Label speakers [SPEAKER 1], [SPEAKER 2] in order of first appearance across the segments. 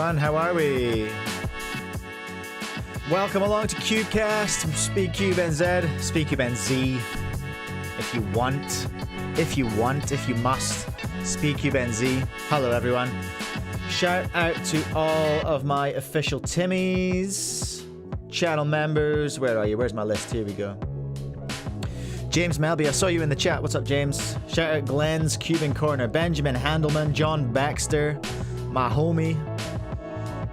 [SPEAKER 1] everyone. How are we? Welcome along to Cubecast from SpeedCube NZ, SpeedCube NZ. If you want, if you must, SpeedCube NZ. Hello, everyone. Shout out to all of my official Timmies, channel members. Where are you? Where's my list? Here we go. James Melby, I saw you in the chat. What's up, James? Shout out Glenn's Cubing Corner, Benjamin Handelman, John Baxter, my homie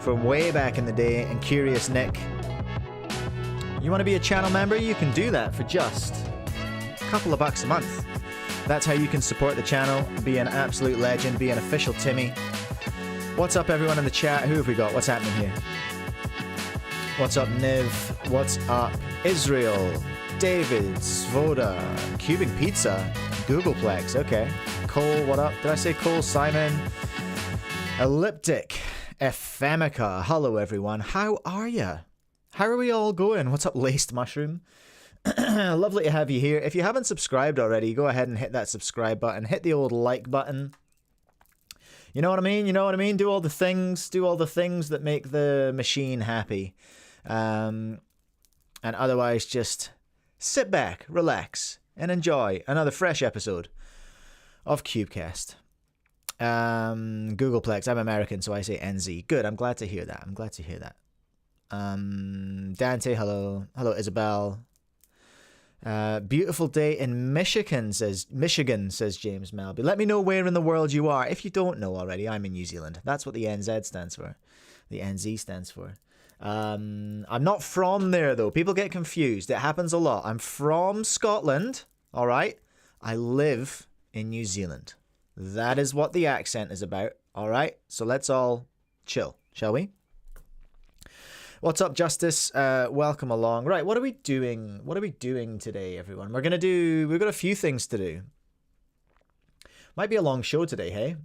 [SPEAKER 1] from way back in the day, and Curious Nick. You want to be a channel member? You can do that for just a couple of bucks a month. That's how you can support the channel, be an absolute legend, be an official Timmy. What's up, everyone in the chat? Who have we got? What's happening here? What's up, Niv? What's up, Israel? David, Svoda, Cubing Pizza, Googleplex, okay. Cole, what up? Did I say Cole? Simon, Elliptic, Ephemica, hello everyone. How are ya? How are we all going? What's up, Laced Mushroom? Lovely to have you here. If you haven't subscribed already, go ahead and hit that subscribe button. Hit the old like button. You know what I mean? You know what I mean? Do all the things that make the machine happy. And otherwise, just sit back, relax, and enjoy another fresh episode of Cubecast. Googleplex, I'm American, so I say NZ. Good, I'm glad to hear that. Dante, hello. Hello, Isabel. Beautiful day in Michigan, says James Melby. Let me know where in the world you are. If you don't know already, I'm in New Zealand. That's what the NZ stands for. The NZ stands for. I'm not from there, though. People get confused. It happens a lot. I'm from Scotland, all right? I live in New Zealand. That is what the accent is about, all right? So let's all chill, shall we? What's up, Justice? Welcome along. Right, what are we doing? What are we doing today, everyone? We've got a few things to do. Might be a long show today, hey?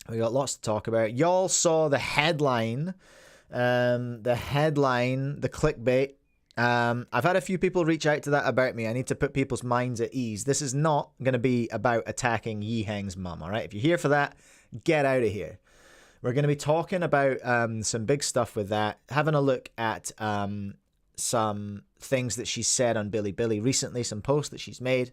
[SPEAKER 1] We got lots to talk about. Y'all saw the headline. The clickbait. I've had a few people reach out to that about me. I need to put people's minds at ease. This is not going to be about attacking Yiheng's mum, all right? If you're here for that, get out of here. We're going to be talking about some big stuff with that, having a look at some things that she's said on Billy recently, some posts that she's made.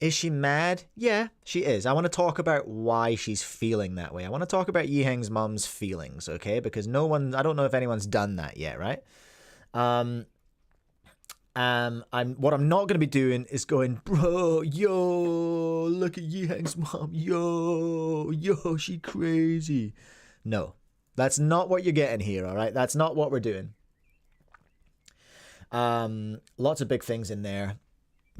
[SPEAKER 1] Is she mad? Yeah, she is. I want to talk about why she's feeling that way. I want to talk about Yiheng's mum's feelings, okay? Because I don't know if anyone's done that yet, right? What I'm not going to be doing is going, bro, yo, look at Yiheng's mom, yo, she crazy. No, that's not what you're getting here, all right? That's not what we're doing. Lots of big things in there.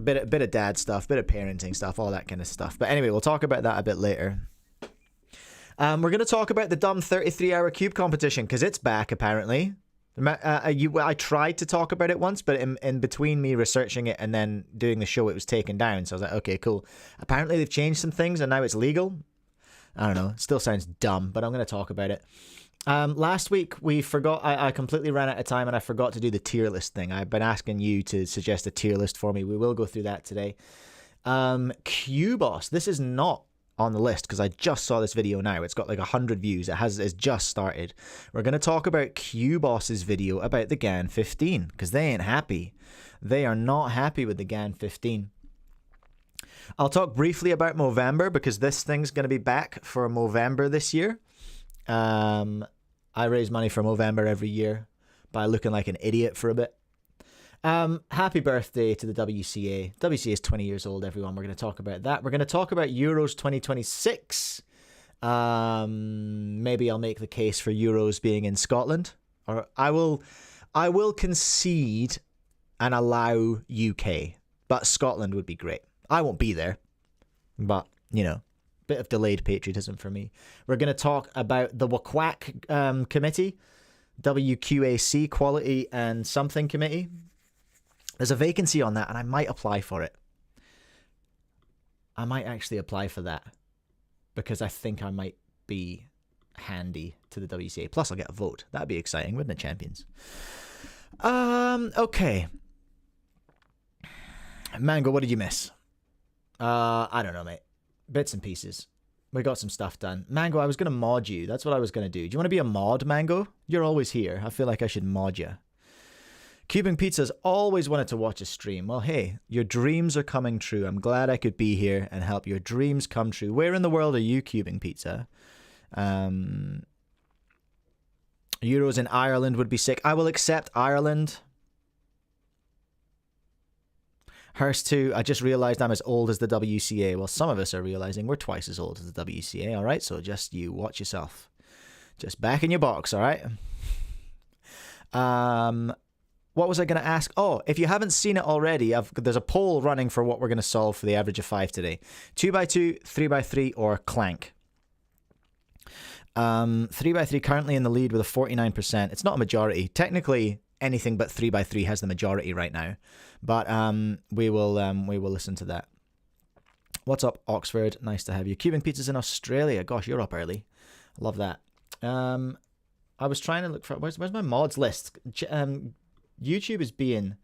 [SPEAKER 1] Bit of dad stuff, bit of parenting stuff, all that kind of stuff. But anyway, we'll talk about that a bit later. We're going to talk about the dumb 33-hour cube competition, because it's back, apparently. I tried to talk about it once, but in between me researching it and then doing the show, it was taken down. So I was like, okay, cool. Apparently they've changed some things, and now it's legal. I don't know. It still sounds dumb, but I'm going to talk about it. Last week we forgot. I completely ran out of time, and I forgot to do the tier list thing. I've been asking you to suggest a tier list for me. We will go through that today. QBoss. This is not on the list because I just saw this video now. It's got like 100 views. It's just started. We're going to talk about QBoss's video about the GAN 15 because they ain't happy. They are not happy with the GAN 15. I'll talk briefly about Movember because this thing's going to be back for Movember this year. I raise money for Movember every year by looking like an idiot for a bit. Happy birthday to the WCA. WCA is 20 years old, everyone. We're going to talk about that. We're going to talk about Euros 2026. Maybe I'll make the case for Euros being in Scotland. Or I will concede and allow UK. But Scotland would be great. I won't be there. But, you know, bit of delayed patriotism for me. We're going to talk about the WQAC committee. WQAC, Quality and Something Committee. There's a vacancy on that, and I might apply for it. I might actually apply for that because I think I might be handy to the WCA. Plus, I'll get a vote. That'd be exciting, wouldn't it, champions? Okay. Mango, what did you miss? I don't know, mate. Bits and pieces. We got some stuff done. Mango, I was going to mod you. That's what I was going to do. Do you want to be a mod, Mango? You're always here. I feel like I should mod you. Cubing Pizza's always wanted to watch a stream. Well, hey, your dreams are coming true. I'm glad I could be here and help your dreams come true. Where in the world are you, Cubing Pizza? Euros in Ireland would be sick. I will accept Ireland. Hearst 2, I just realized I'm as old as the WCA. Well, some of us are realizing we're twice as old as the WCA, all right? So just you watch yourself. Just back in your box, all right? What was I going to ask? Oh, if you haven't seen it already, there's a poll running for what we're going to solve for the average of 5 today. 2x2, 3x3, or clank. 3x3 currently in the lead with a 49%. It's not a majority. Technically, anything but 3x3 has the majority right now. But we will listen to that. What's up, Oxford? Nice to have you. Cubing Pizza's in Australia. Gosh, you're up early. I love that. I was trying to look for... Where's my mods list? YouTube is being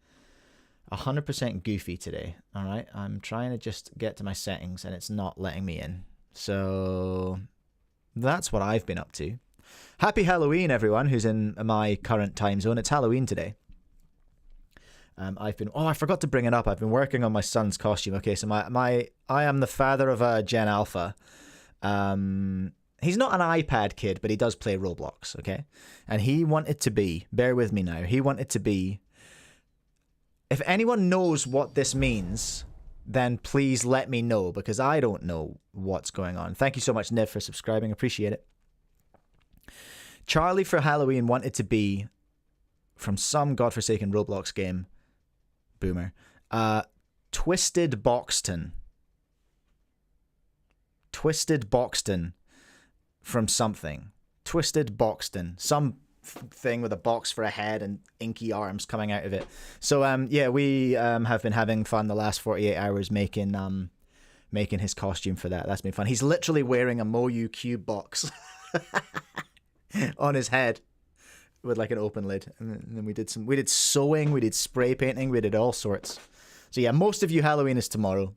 [SPEAKER 1] 100% goofy today. All right? I'm trying to just get to my settings, and it's not letting me in. So that's what I've been up to. Happy Halloween, everyone who's in my current time zone. It's Halloween today. I forgot to bring it up. I've been working on my son's costume. Okay, so I am the father of a Gen Alpha. He's not an iPad kid, but he does play Roblox, okay? And he wanted to be, bear with me now, he wanted to be, if anyone knows what this means, then please let me know, because I don't know what's going on. Thank you so much, Niv, for subscribing. Appreciate it. Charlie for Halloween wanted to be, from some godforsaken Roblox game, boomer, Twisted Boxton. Twisted Boxton from something. Twisted Boxton. Some thing with a box for a head and inky arms coming out of it. So, yeah, we have been having fun the last 48 hours making his costume for that. That's been fun. He's literally wearing a Moyu cube box on his head, with like an open lid, and then we did sewing, we did spray painting, we did all sorts. So yeah, most of you Halloween is tomorrow.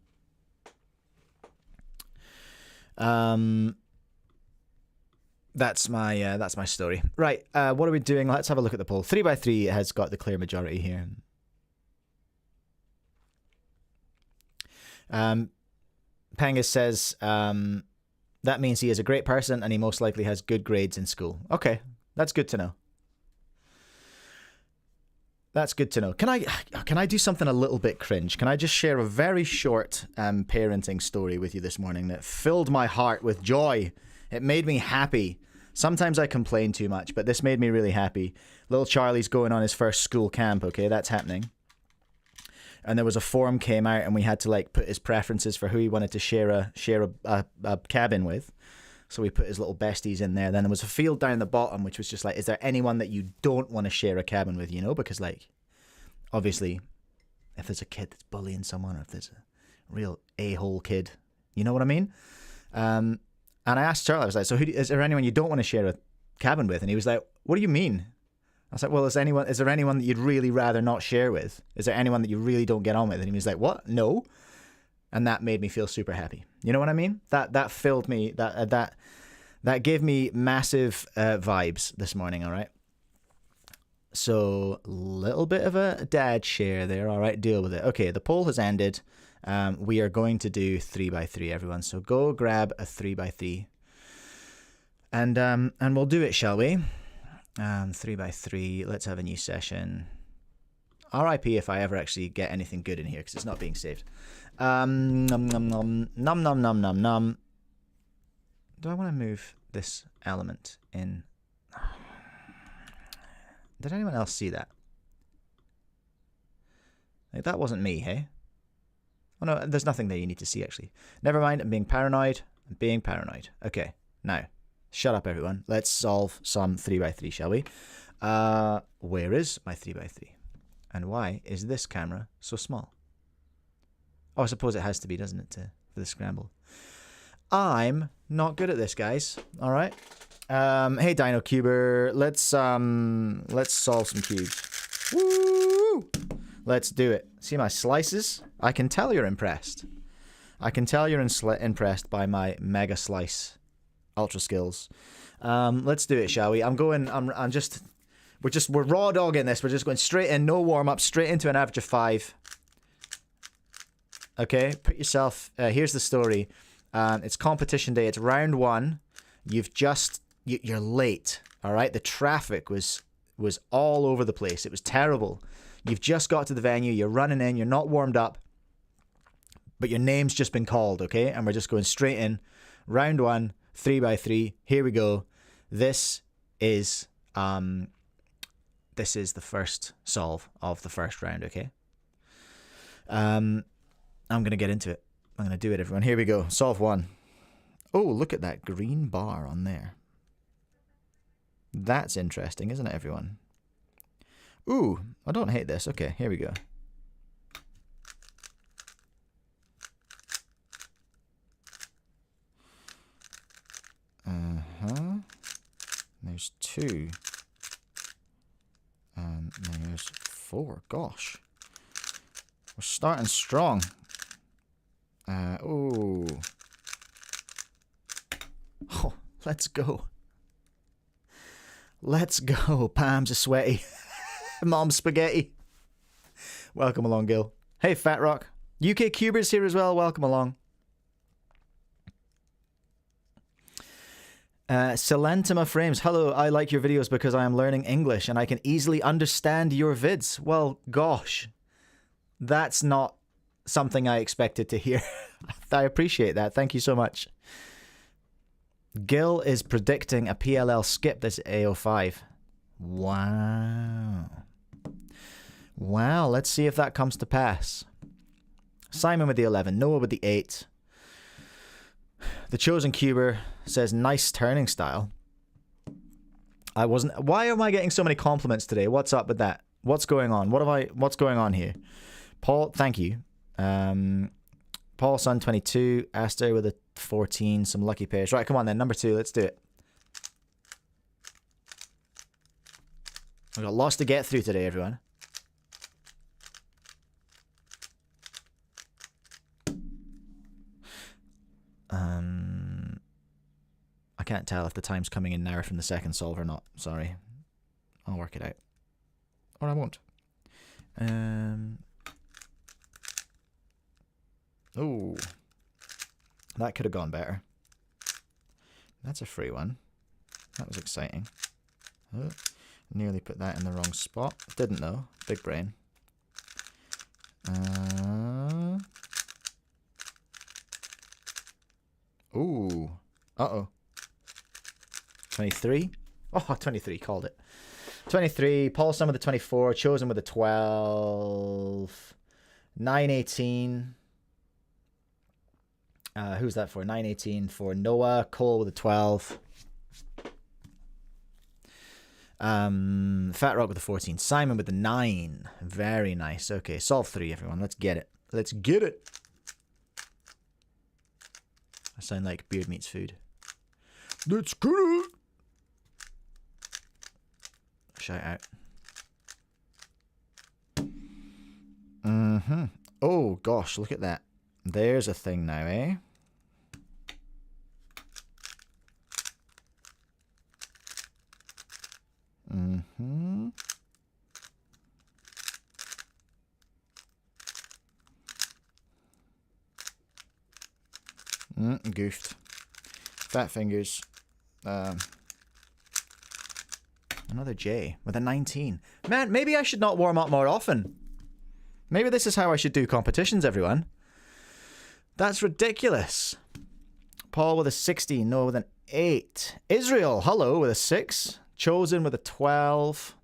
[SPEAKER 1] That's my story. Right, what are we doing? Let's have a look at the poll. 3x3 has got the clear majority here. Pangus says that means he is a great person and he most likely has good grades in school. Okay, that's good to know. That's good to know. Can I do something a little bit cringe? Can I just share a very short parenting story with you this morning that filled my heart with joy? It made me happy. Sometimes I complain too much, but this made me really happy. Little Charlie's going on his first school camp, okay? That's happening. And there was a form came out and we had to like put his preferences for who he wanted to share a cabin with. So we put his little besties in there. Then there was a field down the bottom, which was just like, is there anyone that you don't want to share a cabin with, you know? Because, like, obviously, if there's a kid that's bullying someone, or if there's a real a-hole kid, you know what I mean? And I asked Charlie, I was like, so is there anyone you don't want to share a cabin with? And he was like, what do you mean? I was like, well, is there anyone that you'd really rather not share with? Is there anyone that you really don't get on with? And he was like, what? No. And that made me feel super happy. You know what I mean? That filled me, that gave me massive vibes this morning, all right? So, little bit of a dad share there, all right? Deal with it. Okay, the poll has ended. We are going to do 3x3, everyone. So go grab a 3x3. And we'll do it, shall we? 3x3, let's have a new session. RIP if I ever actually get anything good in here, because it's not being saved. Num num num num num num num. Do I want to move this element in? Did anyone else see that? Like, that wasn't me, hey? Oh no, there's nothing there you need to see actually. Never mind, I'm being paranoid. Okay, now, shut up everyone. Let's solve some 3x3, shall we? Where is my 3x3? And why is this camera so small? Oh, I suppose it has to be, doesn't it, for the scramble? I'm not good at this, guys. All right. Hey, Dino Cuber. Let's solve some cubes. Woo! Let's do it. See my slices? I can tell you're impressed. I can tell you're impressed by my mega slice ultra skills. Let's do it, shall we? We're raw dogging this. We're just going straight in, no warm up, straight into an average of 5. Okay, put yourself. Here's the story. It's competition day. It's round 1. You're late. All right, the traffic was all over the place. It was terrible. You've just got to the venue. You're running in. You're not warmed up, but your name's just been called. Okay, and we're just going straight in. Round 1, 3x3. Here we go. This is the first solve of the first round. Okay. I'm gonna get into it. I'm gonna do it, everyone. Here we go. Solve 1. Oh, look at that green bar on there. That's interesting, isn't it, everyone? Ooh, I don't hate this. Okay, here we go. There's 2. And there's 4. Gosh. We're starting strong. Oh, let's go. Let's go. Palms are sweaty. Mom's spaghetti. Welcome along, Gil. Hey, Fat Rock. UK Cubers here as well. Welcome along. Silentima Frames. Hello, I like your videos because I am learning English and I can easily understand your vids. Well, gosh. That's not something I expected to hear. I appreciate that. Thank you so much. Gil is predicting a PLL skip this AO5. Wow. Wow, let's see if that comes to pass. Simon with the 11, Noah with the 8. The Chosen Cuber says, nice turning style. Why am I getting so many compliments today? What's up with that? What's going on? What's going on here? Paul, thank you. Paul Sun 22, Aster with a 14, some lucky pairs. Right, come on then, number 2, let's do it. We've got lots to get through today, everyone. I can't tell if the time's coming in now from the second solve or not. Sorry. I'll work it out. Or I won't. Oh, that could have gone better. That's a free one. That was exciting. Oh, nearly put that in the wrong spot. Didn't though. Big brain. Ooh. Uh-oh. 23. Oh, 23. Called it. 23. Paul Sun with the 24. Chosen with the 12. 918. Who's that for? 918 for Noah. Cole with a 12. Fat Rock with the 14. Simon with the 9. Very nice. Okay, solve 3, everyone. Let's get it. Let's get it. I sound like Beard Meats Food. Let's get it. Shout out. Oh, gosh, look at that. There's a thing now, eh? Goofed. Fat fingers. Another J with a 19. Man, maybe I should not warm up more often. Maybe this is how I should do competitions, everyone. That's ridiculous. Paul with a 16. Noah with an 8. Israel, hello, with a 6. Chosen with a 12.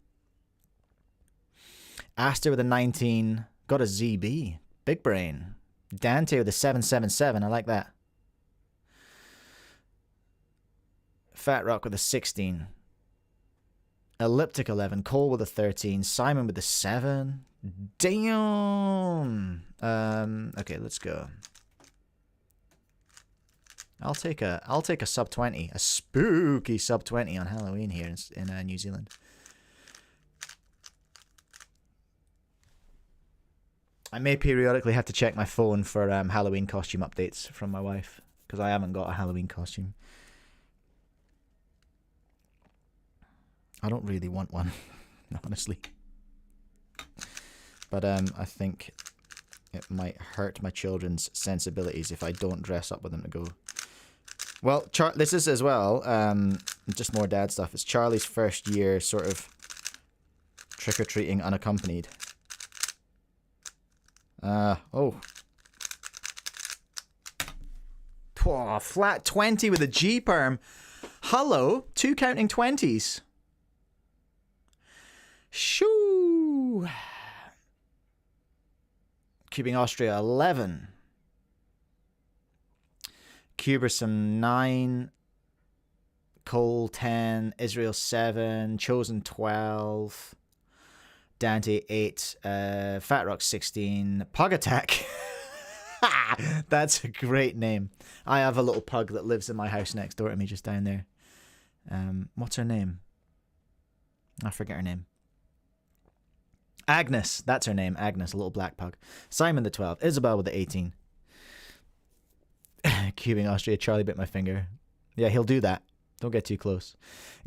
[SPEAKER 1] Aster with a 19. Got a ZB. Big brain. Dante with a 777. I like that. Fat Rock with a 16. Elliptic 11. Cole with a 13. Simon with a 7. Damn. Okay, let's go. I'll take a sub 20, a spooky sub 20 on Halloween here in New Zealand. I may periodically have to check my phone for Halloween costume updates from my wife, because I haven't got a Halloween costume. I don't really want one, honestly. But I think it might hurt my children's sensibilities if I don't dress up with them to go. Well, this is as well, just more dad stuff. It's Charlie's first year sort of trick-or-treating unaccompanied. Oh, flat 20 with a G-perm. Hello, 2 counting 20s. Shoo. Cubing Austria 11. Cubersome 9. Cole 10. Israel 7. Chosen 12. Dante 8. Fat Rock 16. Pug Attack. That's a great name. I have a little pug that lives in my house next door to me, just down there. What's her name? I forget her name. Agnes, that's her name. Agnes, a little black pug. Simon the 12. Isabel with the 18. Cubing Austria. Charlie bit my finger. Yeah, he'll do that. Don't get too close.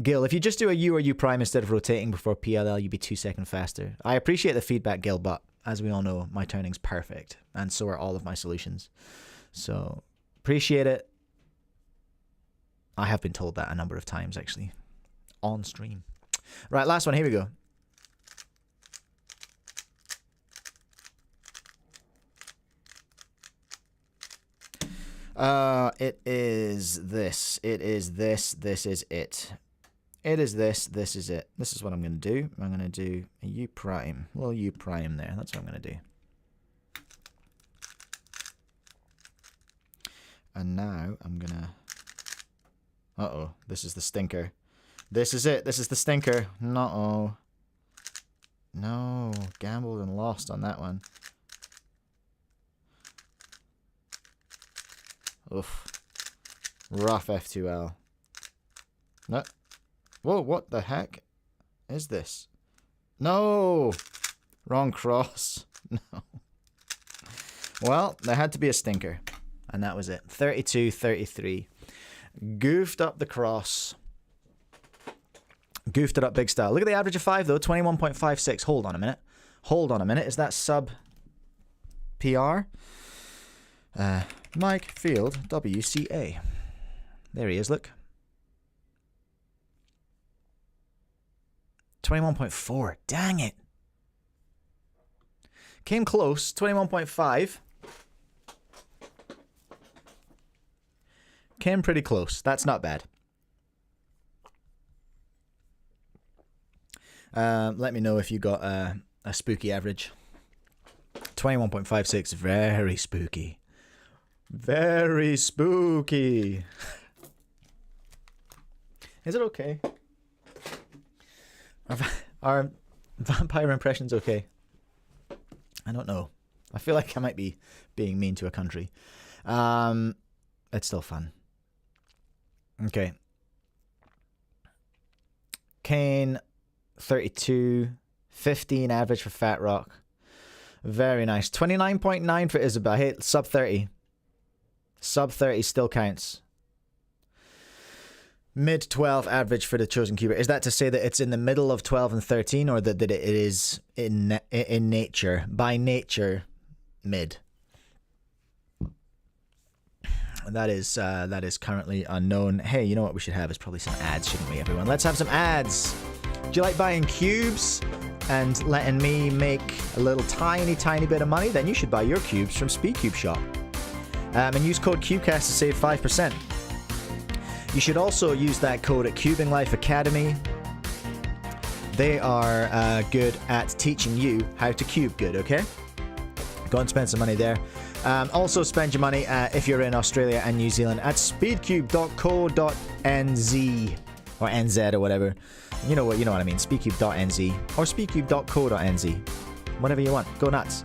[SPEAKER 1] Gil, if you just do a U or U prime instead of rotating before PLL, you'd be 2 seconds faster. I appreciate the feedback, Gil, but as we all know, my turning's perfect. And so are all of my solutions. So, appreciate it. I have been told that a number of times, actually. On stream. Right, last one. Here we go. It is this. It is this. This is it. It is this. This is it. This is what I'm going to do. I'm going to do a U prime. A little U prime there. That's what I'm going to do. And now I'm going to... Uh-oh. This is the stinker. This is it. This is the stinker. No. No. Gambled and lost on that one. Oof. Rough F2L. No. Whoa, what the heck is this? No! Wrong cross. No. Well, there had to be a stinker. And that was it. 32-33. Goofed up the cross. Goofed it up big style. Look at the average of 5, though. 21.56. Hold on a minute. Hold on a minute. Is that sub PR? Mike Field, WCA. There he is, look. 21.4. Dang it. Came close. 21.5. Came pretty close. That's not bad. Let me know if you got a spooky average. 21.56. Very spooky. Very spooky. Is it okay? Are vampire impressions okay? I don't know. I feel like I might be being mean to a country. It's still fun. Okay. Kane, 32. 15 average for Fat Rock. Very nice. 29.9 for Isabel. Hey, sub 30. Sub 30 still counts. Mid 12 average for the chosen cuber. Is that to say that it's in the middle of 12 and 13, or that it is in nature, by nature, mid? That is currently unknown. Hey, you know what we should have is probably some ads, shouldn't we, everyone? Let's have some ads. Do you like buying cubes and letting me make a little tiny bit of money? Then you should buy your cubes from Speedcube Shop. And use code Cubecast to save 5%. You should also use that code at Cubing Life Academy. They are good at teaching you how to cube good, okay? Go and spend some money there. Also spend your money if you're in Australia and New Zealand at speedcube.co.nz or NZ or whatever. You know what I mean. Speedcube.nz or speedcube.co.nz. Whatever you want. Go nuts.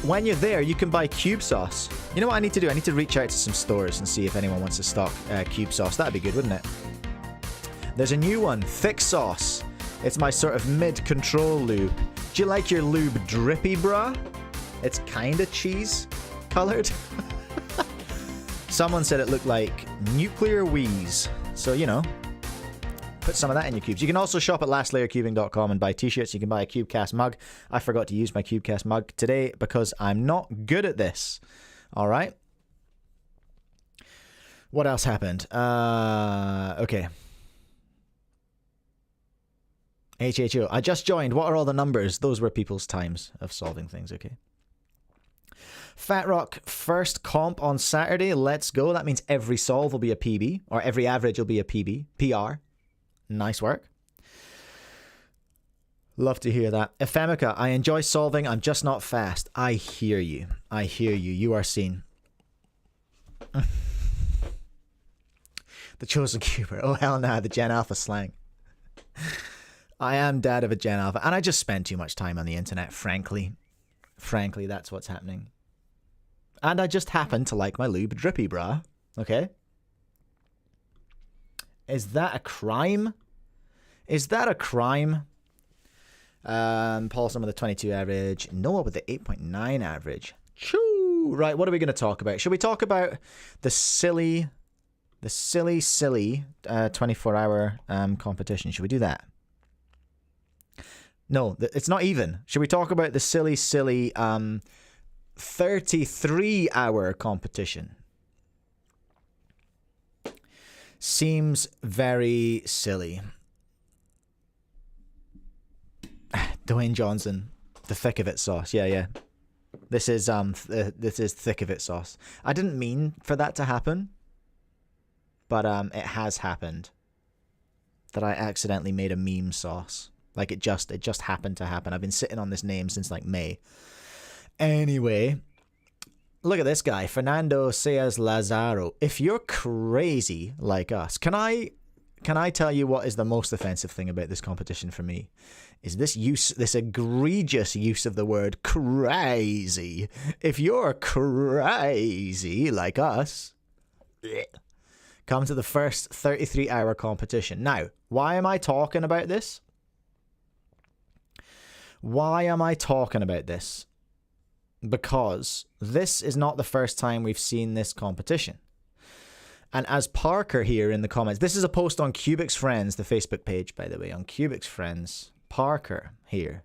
[SPEAKER 1] When you're there, you can buy cube sauce. You know what I need to do? I need to reach out to some stores and see if anyone wants to stock cube sauce. That'd be good, wouldn't it? There's a new one, thick sauce. It's my sort of mid-control lube. Do you like your lube drippy, bruh? It's kind of cheese colored. Someone said it looked like nuclear wheeze. So, you know, put some of that in your cubes. You can also shop at lastlayercubing.com and buy t-shirts. You can buy a Cubecast mug. I forgot to use my Cubecast mug today because I'm not good at this. All right. What else happened? Okay. HHO. I just joined. What are all the numbers? Those were people's times of solving things. Okay. Fat Rock, first comp on Saturday. Let's go. That means every solve will be a PB, or every average will be a PB. PR. Nice work. Love to hear that. Ephemica, I enjoy solving. I'm just not fast. I hear you. I hear you. You are seen. The chosen cuber. Oh, hell nah. The Gen Alpha slang. I am dad of a Gen Alpha, and I just spend too much time on the internet, frankly. Frankly, that's what's happening. And I just happen to like my lube drippy, brah. Okay? Is that a crime? Is that a crime? Paulson with the 22 average. Noah with the 8.9 average. Choo! Right, what are we going to talk about? Should we talk about the silly 24-hour competition? Should we do that? No, it's not even. Should we talk about the silly 33-hour competition? Seems very silly. Dwayne Johnson, the thick of it sauce. Yeah. This is thick of it sauce. I didn't mean for that to happen, but it has happened. That I accidentally made a meme sauce. Like it just happened to happen. I've been sitting on this name since like May. Anyway, look at this guy, Fernando Saez Lazaro. If you're crazy like us, can I tell you what is the most offensive thing about this competition for me? Is this egregious use of the word crazy. If you're crazy like us, come to the first 33-hour competition. Now, why am I talking about this? Why am I talking about this? Because this is not the first time we've seen this competition. And as Parker here in the comments, this is a post on Cubic's Friends, the Facebook page, by the way, on Cubic's Friends. Parker here,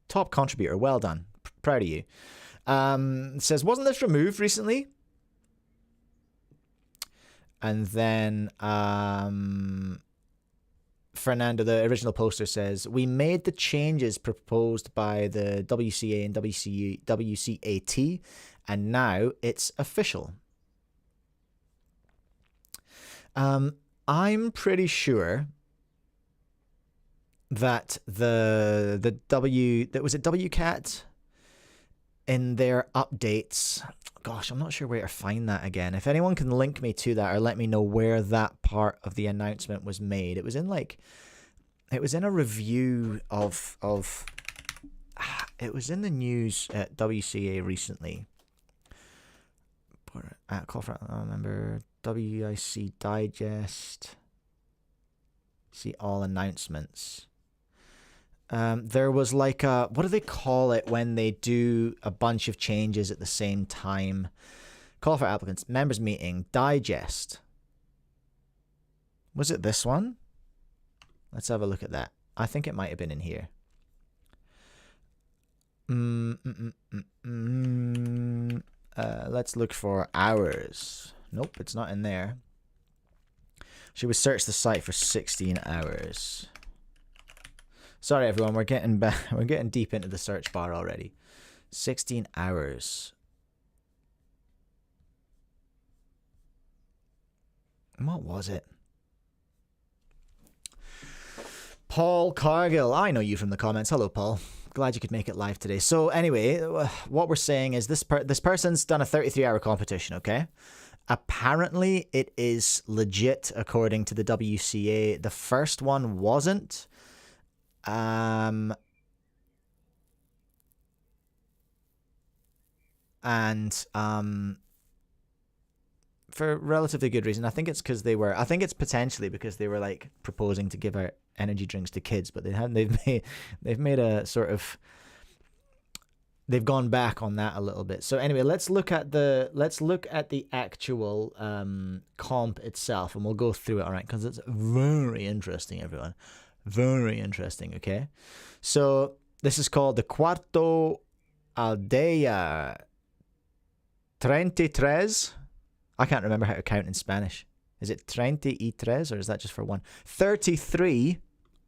[SPEAKER 1] top contributor, well done, proud of you. Says, wasn't this removed recently? And then Fernando, the original poster, says, we made the changes proposed by the WCA and WCAT, and now it's official. I'm pretty sure that the WCAT in their updates, gosh, I'm not sure where to find that again. If anyone can link me to that or let me know where that part of the announcement was made. It was in a review of it was in the news at WCA recently. Call for, I remember WIC Digest. See all announcements. There was like a, what do they call it when they do a bunch of changes at the same time? Call for applicants, members meeting, digest. Was it this one? Let's have a look at that. I think it might have been in here. Let's look for hours. Nope, it's not in there. Should we search the site for 16 hours? Sorry, everyone. We're getting deep into the search bar already. 16 hours. What was it? Paul Cargill. I know you from the comments. Hello, Paul. Glad you could make it live today. So anyway, what we're saying is this person's done a 33-hour competition, okay? Apparently, it is legit according to the WCA. The first one wasn't. And for relatively good reason. I think it's potentially because they were like proposing to give out energy drinks to kids, but they've made a sort of, they've gone back on that a little bit. So anyway, let's look at the actual comp itself, and we'll go through it, all right? Because it's very interesting, everyone. Very interesting. Okay, so this is called the Cuarto Aldeilla 33. I can't remember how to count in Spanish. Is it 33 or is that just for one? 33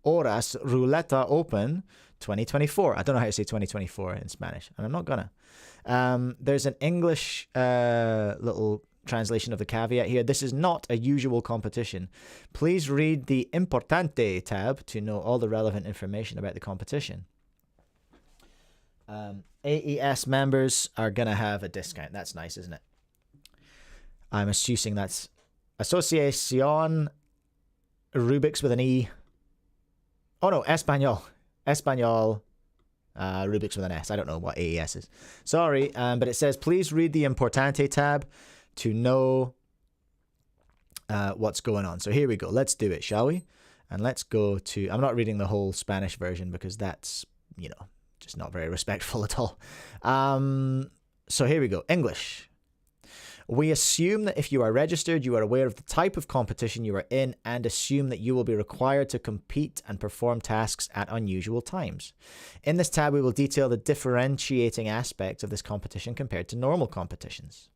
[SPEAKER 1] Horas Ruleta Open 2024. I don't know how to say 2024 in Spanish, and I'm not gonna. There's an English little translation of the caveat here. This is not a usual competition. Please read the Importante tab to know all the relevant information about the competition. AES members are gonna have a discount. That's nice, isn't it? I'm assuming that's Asociación Rubik's with an E. Oh no, Español. Rubik's with an S. I don't know what AES is. Sorry, but it says please read the Importante tab to know what's going on. So here we go. Let's do it, shall we? And let's go to... I'm not reading the whole Spanish version because that's, just not very respectful at all. So here we go. English. We assume that if you are registered, you are aware of the type of competition you are in and assume that you will be required to compete and perform tasks at unusual times. In this tab, we will detail the differentiating aspects of this competition compared to normal competitions.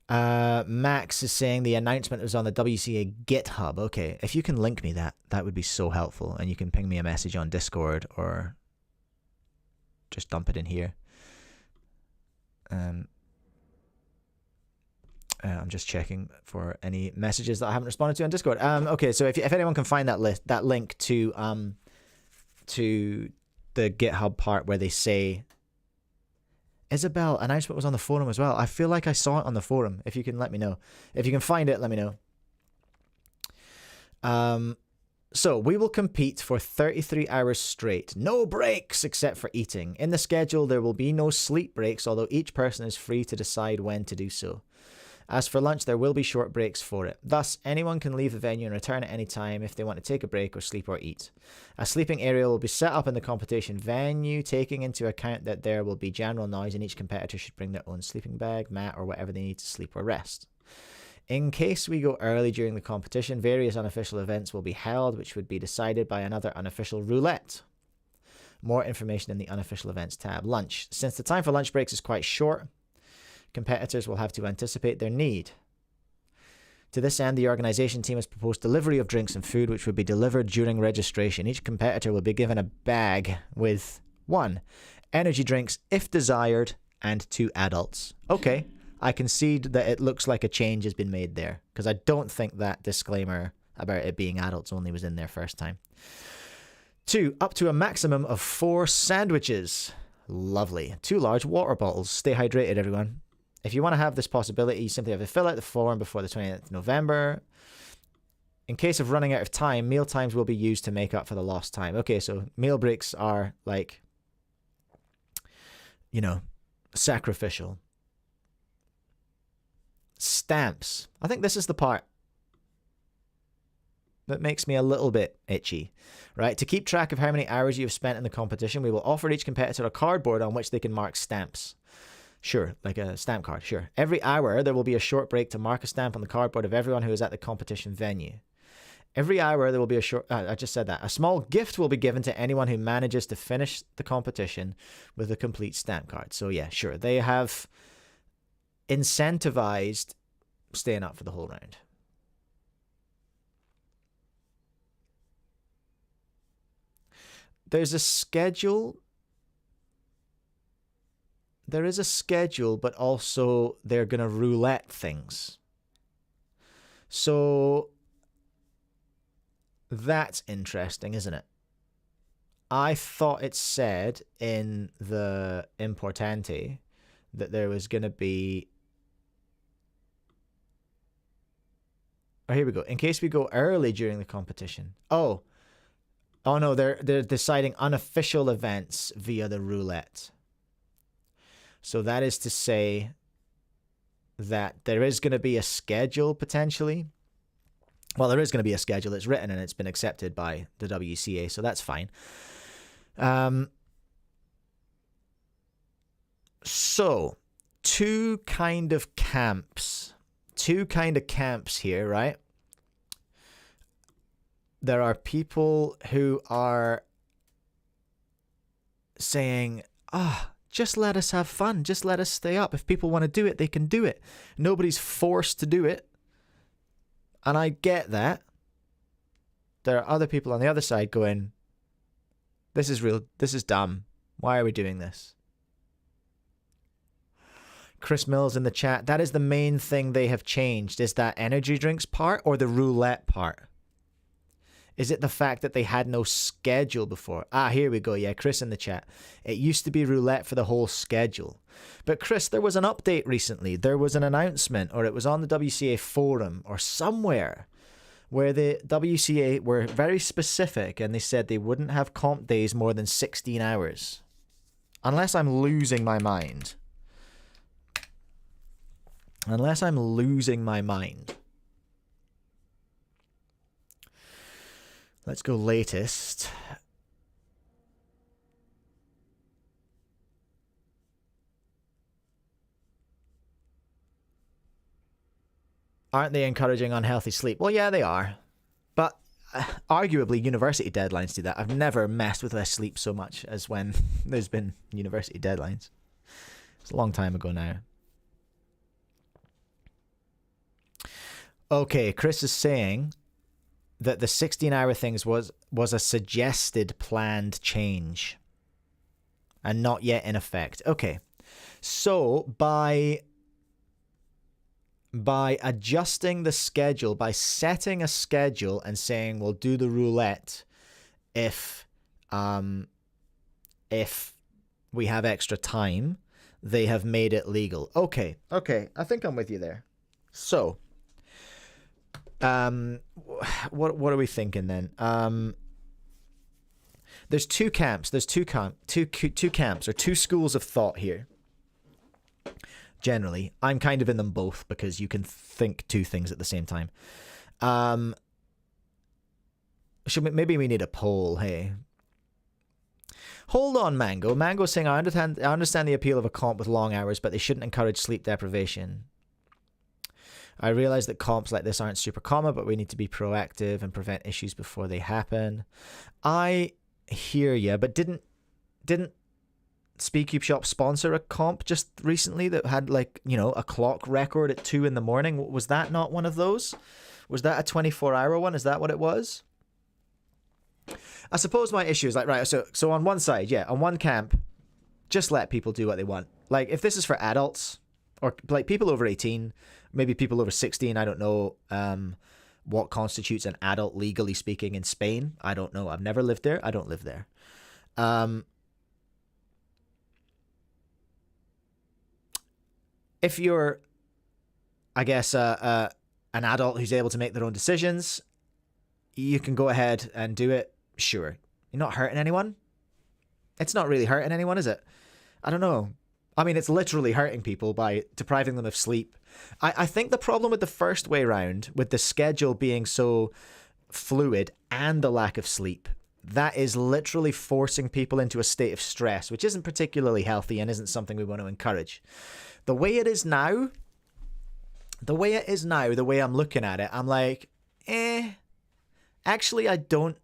[SPEAKER 1] Max is saying the announcement was on the WCA GitHub. Okay, if you can link me that would be so helpful. And you can ping me a message on Discord or just dump it in here. I'm just checking for any messages that I haven't responded to on Discord. Okay, so if anyone can find that link to the GitHub part where they say Isabel announcement was on the forum as well. I feel like I saw it on the forum. If you can let me know. If you can find it, let me know. So we will compete for 33 hours straight. No breaks except for eating. In the schedule, there will be no sleep breaks, although each person is free to decide when to do so. As for lunch, there will be short breaks for it. Thus, anyone can leave the venue and return at any time if they want to take a break or sleep or eat. A sleeping area will be set up in the competition venue, taking into account that there will be general noise and each competitor should bring their own sleeping bag, mat, or whatever they need to sleep or rest. In case we go early during the competition, various unofficial events will be held, which would be decided by another unofficial roulette. More information in the unofficial events tab. Lunch. Since the time for lunch breaks is quite short, competitors will have to anticipate their need. To this end, the organization team has proposed delivery of drinks and food, which would be delivered during registration. Each competitor will be given a bag with 1. energy drinks if desired, and 2 adults. Okay, I concede that it looks like a change has been made there, because I don't think that disclaimer about it being adults only was in there first time. 2, up to a maximum of 4 sandwiches. Lovely. 2 large water bottles. Stay hydrated, everyone. If you want to have this possibility, you simply have to fill out the form before the 20th of November. In case of running out of time, meal times will be used to make up for the lost time. Okay, so meal breaks are like, sacrificial. Stamps. I think this is the part that makes me a little bit itchy, right? To keep track of how many hours you've spent in the competition, we will offer each competitor a cardboard on which they can mark stamps. Sure, like a stamp card, sure. Every hour, there will be a short break to mark a stamp on the cardboard of everyone who is at the competition venue. Every hour, there will be a short... I just said that. A small gift will be given to anyone who manages to finish the competition with a complete stamp card. So yeah, sure. They have incentivized staying up for the whole round. There's a schedule. There is a schedule, but also they're going to roulette things. So that's interesting, isn't it? I thought it said in the Importante that there was going to be... Oh, here we go. In case we go early during the competition. Oh no, they're deciding unofficial events via the roulette. So that is to say that there is going to be a schedule potentially. Well, there is going to be a schedule. It's written and it's been accepted by the WCA, so that's fine. So, two kind of camps here, right? There are people who are saying, just let us have fun. Just let us stay up. If people want to do it, they can do it. Nobody's forced to do it. And I get that. There are other people on the other side going, this is real. This is dumb. Why are we doing this? Chris Mills in the chat. That is the main thing they have changed. Is that energy drinks part or the roulette part? Is it the fact that they had no schedule before? Here we go. Yeah, Chris in the chat. It used to be roulette for the whole schedule. But Chris, there was an update recently. There was an announcement, or it was on the WCA forum or somewhere, where the WCA were very specific and they said they wouldn't have comp days more than 16 hours. Unless I'm losing my mind. Unless I'm losing my mind. Let's go latest. Aren't they encouraging unhealthy sleep? Well, yeah, they are. But arguably, university deadlines do that. I've never messed with my sleep so much as when there's been university deadlines. It's a long time ago now. Okay, Chris is saying that the 16-hour things was a suggested planned change and not yet in effect. Okay, so by adjusting the schedule, by setting a schedule and saying we'll do the roulette if we have extra time, they have made it legal. Okay, I think I'm with you there. So what are we thinking then? There's two camps. There's two camps or two schools of thought here. Generally, I'm kind of in them both because you can think two things at the same time. Maybe we need a poll. Hey, hold on, Mango. Mango's saying I understand the appeal of a comp with long hours, but they shouldn't encourage sleep deprivation. I realize that comps like this aren't super common, but we need to be proactive and prevent issues before they happen. I hear you, but didn't Speedcube Shop sponsor a comp just recently that had, like, you know, a clock record at 2 a.m? Was that not one of those? Was that a 24-hour one? Is that what it was? I suppose my issue is like, right, so on one side, yeah, on one camp, just let people do what they want. Like, if this is for adults or like people over 18, maybe people over 16, I don't know what constitutes an adult legally speaking in Spain. I don't know. I've never lived there. I don't live there. If you're, I guess, an adult who's able to make their own decisions, you can go ahead and do it. Sure. You're not hurting anyone. It's not really hurting anyone, is it? I don't know. I mean, it's literally hurting people by depriving them of sleep. I think the problem with the first way round, with the schedule being so fluid and the lack of sleep, that is literally forcing people into a state of stress, which isn't particularly healthy and isn't something we want to encourage. The way it is now, the way I'm looking at it, I'm like, actually, I don't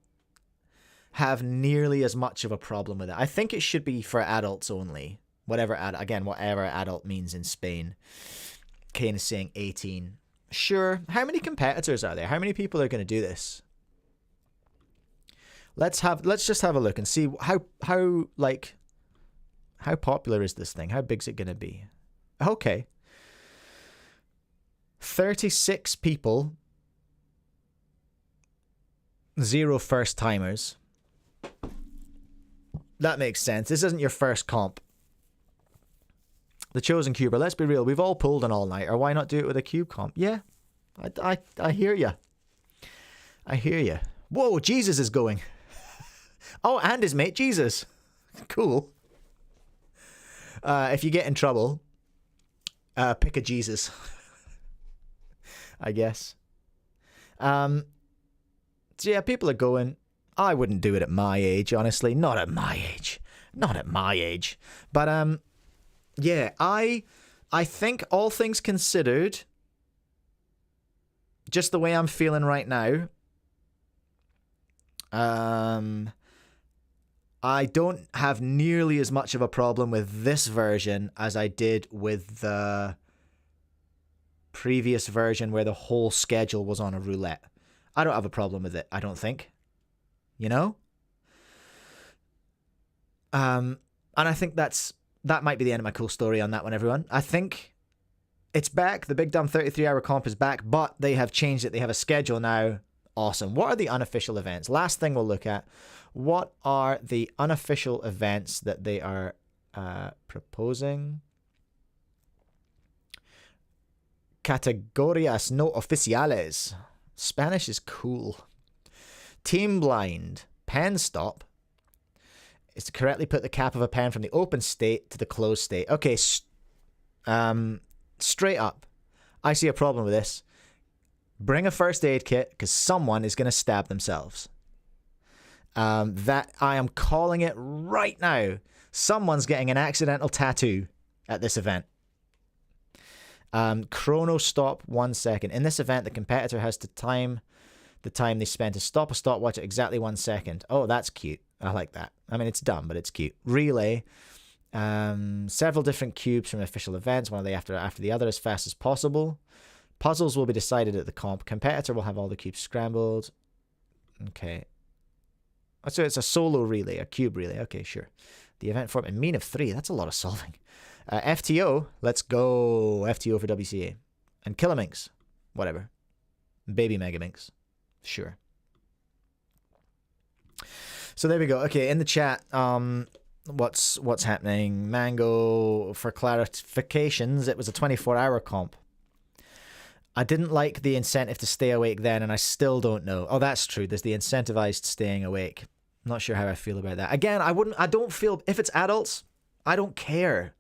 [SPEAKER 1] have nearly as much of a problem with it. I think it should be for adults only. Whatever adult means in Spain. Kane is saying 18. Sure. How many competitors are there? How many people are going to do this? Let's just have a look and see how popular is this thing? How big's it going to be? Okay. 36 people. 0 first timers. That makes sense. This isn't your first comp. The Chosen Cuber, let's be real, we've all pulled an all-nighter. Why not do it with a cube comp? Yeah, I hear you. I hear you. Whoa, Jesus is going. Oh, and his mate Jesus. Cool. If you get in trouble, pick a Jesus. I guess. So yeah, people are going. I wouldn't do it at my age, honestly. Not at my age. Not at my age. But, yeah, I think all things considered, just the way I'm feeling right now, I don't have nearly as much of a problem with this version as I did with the previous version where the whole schedule was on a roulette. I don't have a problem with it, I don't think. You know? And I think that might be the end of my cool story on that one, everyone. I think it's back. The Big Dumb 33-hour comp is back, but they have changed it. They have a schedule now. Awesome. What are the unofficial events? Last thing we'll look at. What are the unofficial events that they are proposing? Categorías no oficiales. Spanish is cool. Team blind. Pen stop is to correctly put the cap of a pen from the open state to the closed state. Okay, straight up, I see a problem with this. Bring a first aid kit because someone is going to stab themselves. That I am calling it right now. Someone's getting an accidental tattoo at this event. Chrono stop 1 second. In this event, the competitor has to time the time they spend to stop a stopwatch at exactly 1 second. Oh, that's cute. I like that. I mean, it's dumb, but it's cute. Relay. Several different cubes from official events, one after the other as fast as possible. Puzzles will be decided at the comp. Competitor will have all the cubes scrambled. Okay. So it's a solo relay, a cube relay. Okay, sure. The event form in mean of 3. That's a lot of solving. FTO. Let's go. FTO for WCA. And Killaminx. Whatever. Baby Megaminx. Sure. So there we go. Okay, in the chat, what's happening? Mango, for clarifications, it was a 24-hour comp. I didn't like the incentive to stay awake then, and I still don't know. Oh, that's true. There's the incentivized staying awake. I'm not sure how I feel about that. Again, I don't feel, if it's adults, I don't care.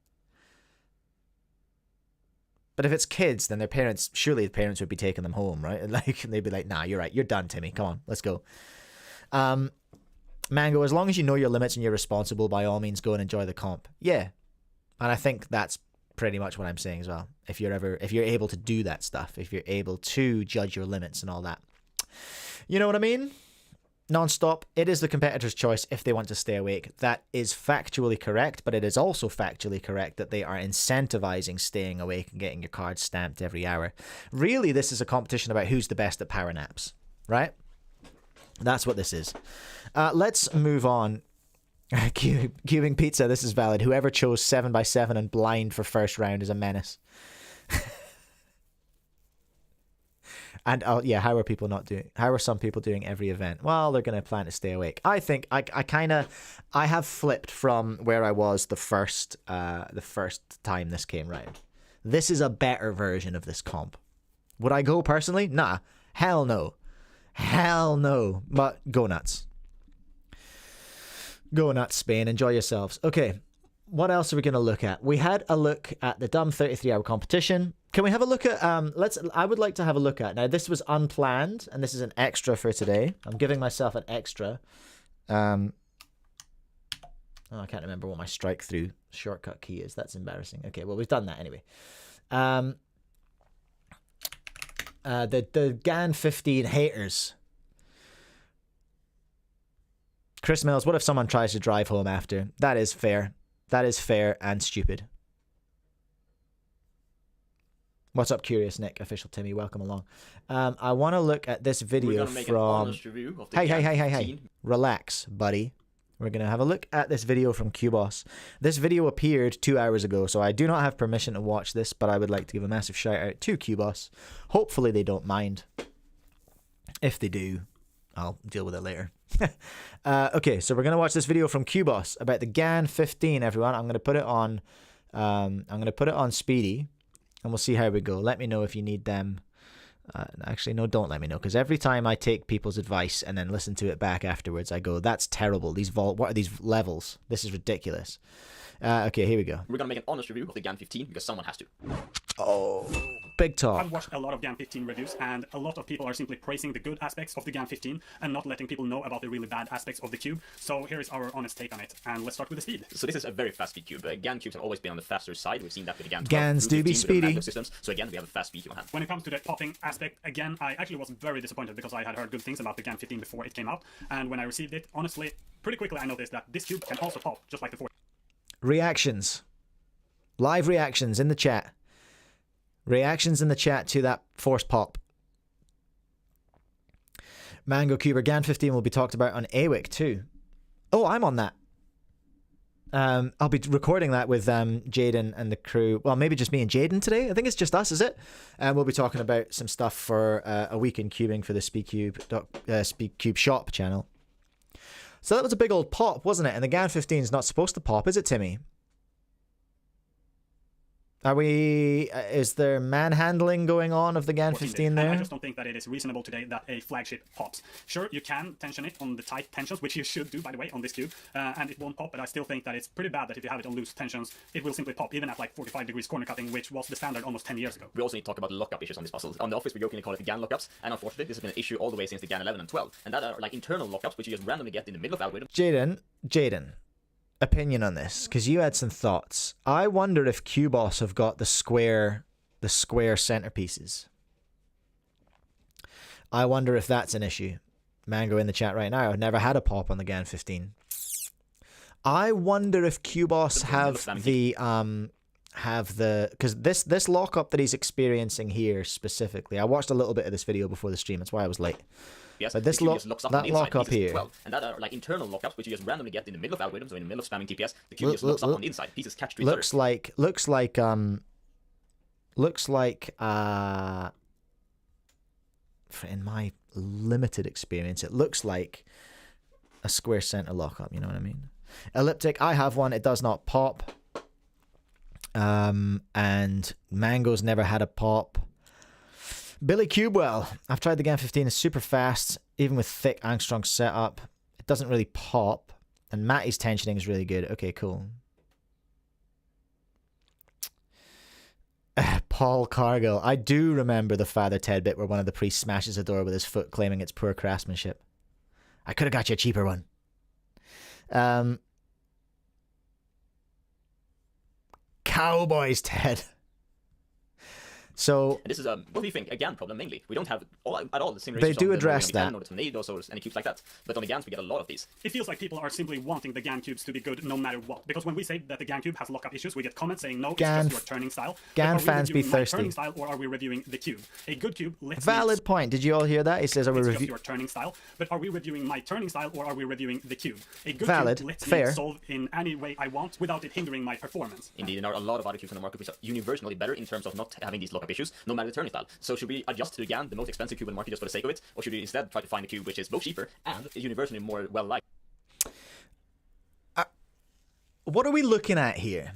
[SPEAKER 1] But if it's kids, then their parents, surely the parents would be taking them home, right? Like, they'd be like, nah, you're right. You're done, Timmy. Come on, let's go. Mango, as long as you know your limits and you're responsible, by all means, go and enjoy the comp. Yeah. And I think that's pretty much what I'm saying as well. If you're able to do that stuff, if you're able to judge your limits and all that. You know what I mean? Non-stop, it is the competitor's choice if they want to stay awake. That is factually correct, but it is also factually correct that they are incentivizing staying awake and getting your cards stamped every hour. Really, this is a competition about who's the best at power naps, right? That's what this is. Let's move on. Cubing Pizza, this is valid. Whoever chose 7x7 and blind for first round is a menace. And yeah, how are some people doing every event? Well, they're going to plan to stay awake. I think I have flipped from where I was the first time this came round. This is a better version of this comp. Would I go personally? Nah. Hell no. Hell no. But go nuts. Go nuts, Spain. Enjoy yourselves. Okay. What else are we going to look at? We had a look at the dumb 33-hour competition. Can we have a look at, I would like to have a look at, now this was unplanned, and this is an extra for today. I'm giving myself an extra. I can't remember what my strike through shortcut key is. That's embarrassing. Okay, well, we've done that anyway. The GAN 15 haters. Chris Mills, what if someone tries to drive home after? That is fair. That is fair and stupid. What's up, Curious Nick? Official Timmy, welcome along. I want to look at this video from... An honest review of the hey. Relax, buddy. We're going to have a look at this video from Cubos. This video appeared 2 hours ago, so I do not have permission to watch this, but I would like to give a massive shout out to Cubos. Hopefully they don't mind. If they do, I'll deal with it later. Okay, so we're going to watch this video from Cubos about the GAN 15, everyone. I'm going to put it on Speedy, and we'll see how we go. Let me know if you need them. Actually, no, don't let me know, because every time I take people's advice and then listen to it back afterwards, I go, that's terrible. What are these levels? This is ridiculous. Okay, here we go.
[SPEAKER 2] We're going to make an honest review of the GAN 15 because someone has to.
[SPEAKER 1] Oh. Big talk.
[SPEAKER 2] I've watched a lot of GAN 15 reviews, and a lot of people are simply praising the good aspects of the GAN 15 and not letting people know about the really bad aspects of the cube. So here is our honest take on it, and let's start with the speed.
[SPEAKER 3] So this is a very fast speed cube. GAN cubes have always been on the faster side. We've seen that with the GAN 12.
[SPEAKER 1] GANs do be speedy.
[SPEAKER 3] Systems. So again, we have a fast speed cube on hand.
[SPEAKER 2] When it comes to the popping aspect, again, I actually was very disappointed because I had heard good things about the GAN 15 before it came out, and when I received it, honestly, pretty quickly I noticed that this cube can also pop, just like the 4.
[SPEAKER 1] Reactions. Live reactions in the chat. Reactions in the chat to that force pop. Mango Cuber GAN 15 will be talked about on AWIC too. Oh, I'm on that. I'll be recording that with Jaden and the crew. Well, maybe just me and Jaden today. I think it's just us, is it? And we'll be talking about some stuff for a week in cubing for the speedcube shop channel. So that was a big old pop, wasn't it? And the GAN 15 is not supposed to pop, is it, Timmy? Are we... is there manhandling going on of the GAN 15 there?
[SPEAKER 2] I just don't think that it is reasonable today that a flagship pops. Sure, you can tension it on the tight tensions, which you should do, by the way, on this cube, and it won't pop, but I still think that it's pretty bad that if you have it on loose tensions, it will simply pop, even at like 45 degrees corner cutting, which was the standard almost 10 years ago.
[SPEAKER 3] We also need to talk about lockup issues on this puzzle. On the office, we jokingly call it the GAN lockups, and unfortunately, this has been an issue all the way since the GAN 11 and 12. And that are like internal lockups, which you just randomly get in the middle of algorithm.
[SPEAKER 1] Jaden, opinion on this, because you had some thoughts. I wonder if Cubos have got the square centerpieces. I wonder if that's an issue. Mango in the chat right now. I've never had a pop on the GAN 15. I wonder if Cubos have the because this lockup that he's experiencing here specifically. I watched a little bit of this video before the stream. That's why I was late.
[SPEAKER 3] Yes,
[SPEAKER 1] but this that lockup here,
[SPEAKER 3] 12, and that are like internal lockups which you just randomly get in the middle of algorithms, so in the middle of spamming TPS, the cube just locks up on the inside. Pieces catch to each other. Looks like in my limited experience, it looks like a square center lockup. You know what I mean? Elliptic, I have one. It does not pop. And Mango's never had a pop. Billy Cubewell, I've tried the GAN 15. It's super fast, even with thick angstrom setup. It doesn't really pop. And Matty's tensioning is really good. Okay, cool. Paul Cargill. I do remember the Father Ted bit where one of the priests smashes a door with his foot, claiming it's poor craftsmanship. I could have got you a cheaper one. Cowboys, Ted. So and this is what do you think? A GAN problem mainly. We don't have at all the same.
[SPEAKER 1] They do address that.
[SPEAKER 3] Or the tornadoes or any cubes like that. But on the GANs we get a lot of these.
[SPEAKER 2] It feels like people are simply wanting the GAN cubes to be good no matter what. Because when we say that the GAN cube has lockup issues, we get comments saying no, it's just your turning style.
[SPEAKER 1] GAN fans be thirsty.
[SPEAKER 2] Turning style, or are we reviewing the cube? A good cube.
[SPEAKER 1] Valid point. Did you all hear that? He says, "Are we reviewing
[SPEAKER 2] your turning style?" But are we reviewing my turning style, or are we reviewing the cube? A good
[SPEAKER 1] Valid.
[SPEAKER 2] cube lets
[SPEAKER 1] Fair.
[SPEAKER 2] me solve in any way I want without it hindering my performance.
[SPEAKER 3] Indeed, and there are a lot of other cubes on the market which are universally better in terms of not having these lockup issues, no matter the turning style. So should we adjust to the GAN, the most expensive cube in the market, just for the sake of it, or should we instead try to find a cube which is both cheaper and is universally more well liked?
[SPEAKER 1] What are we looking at here?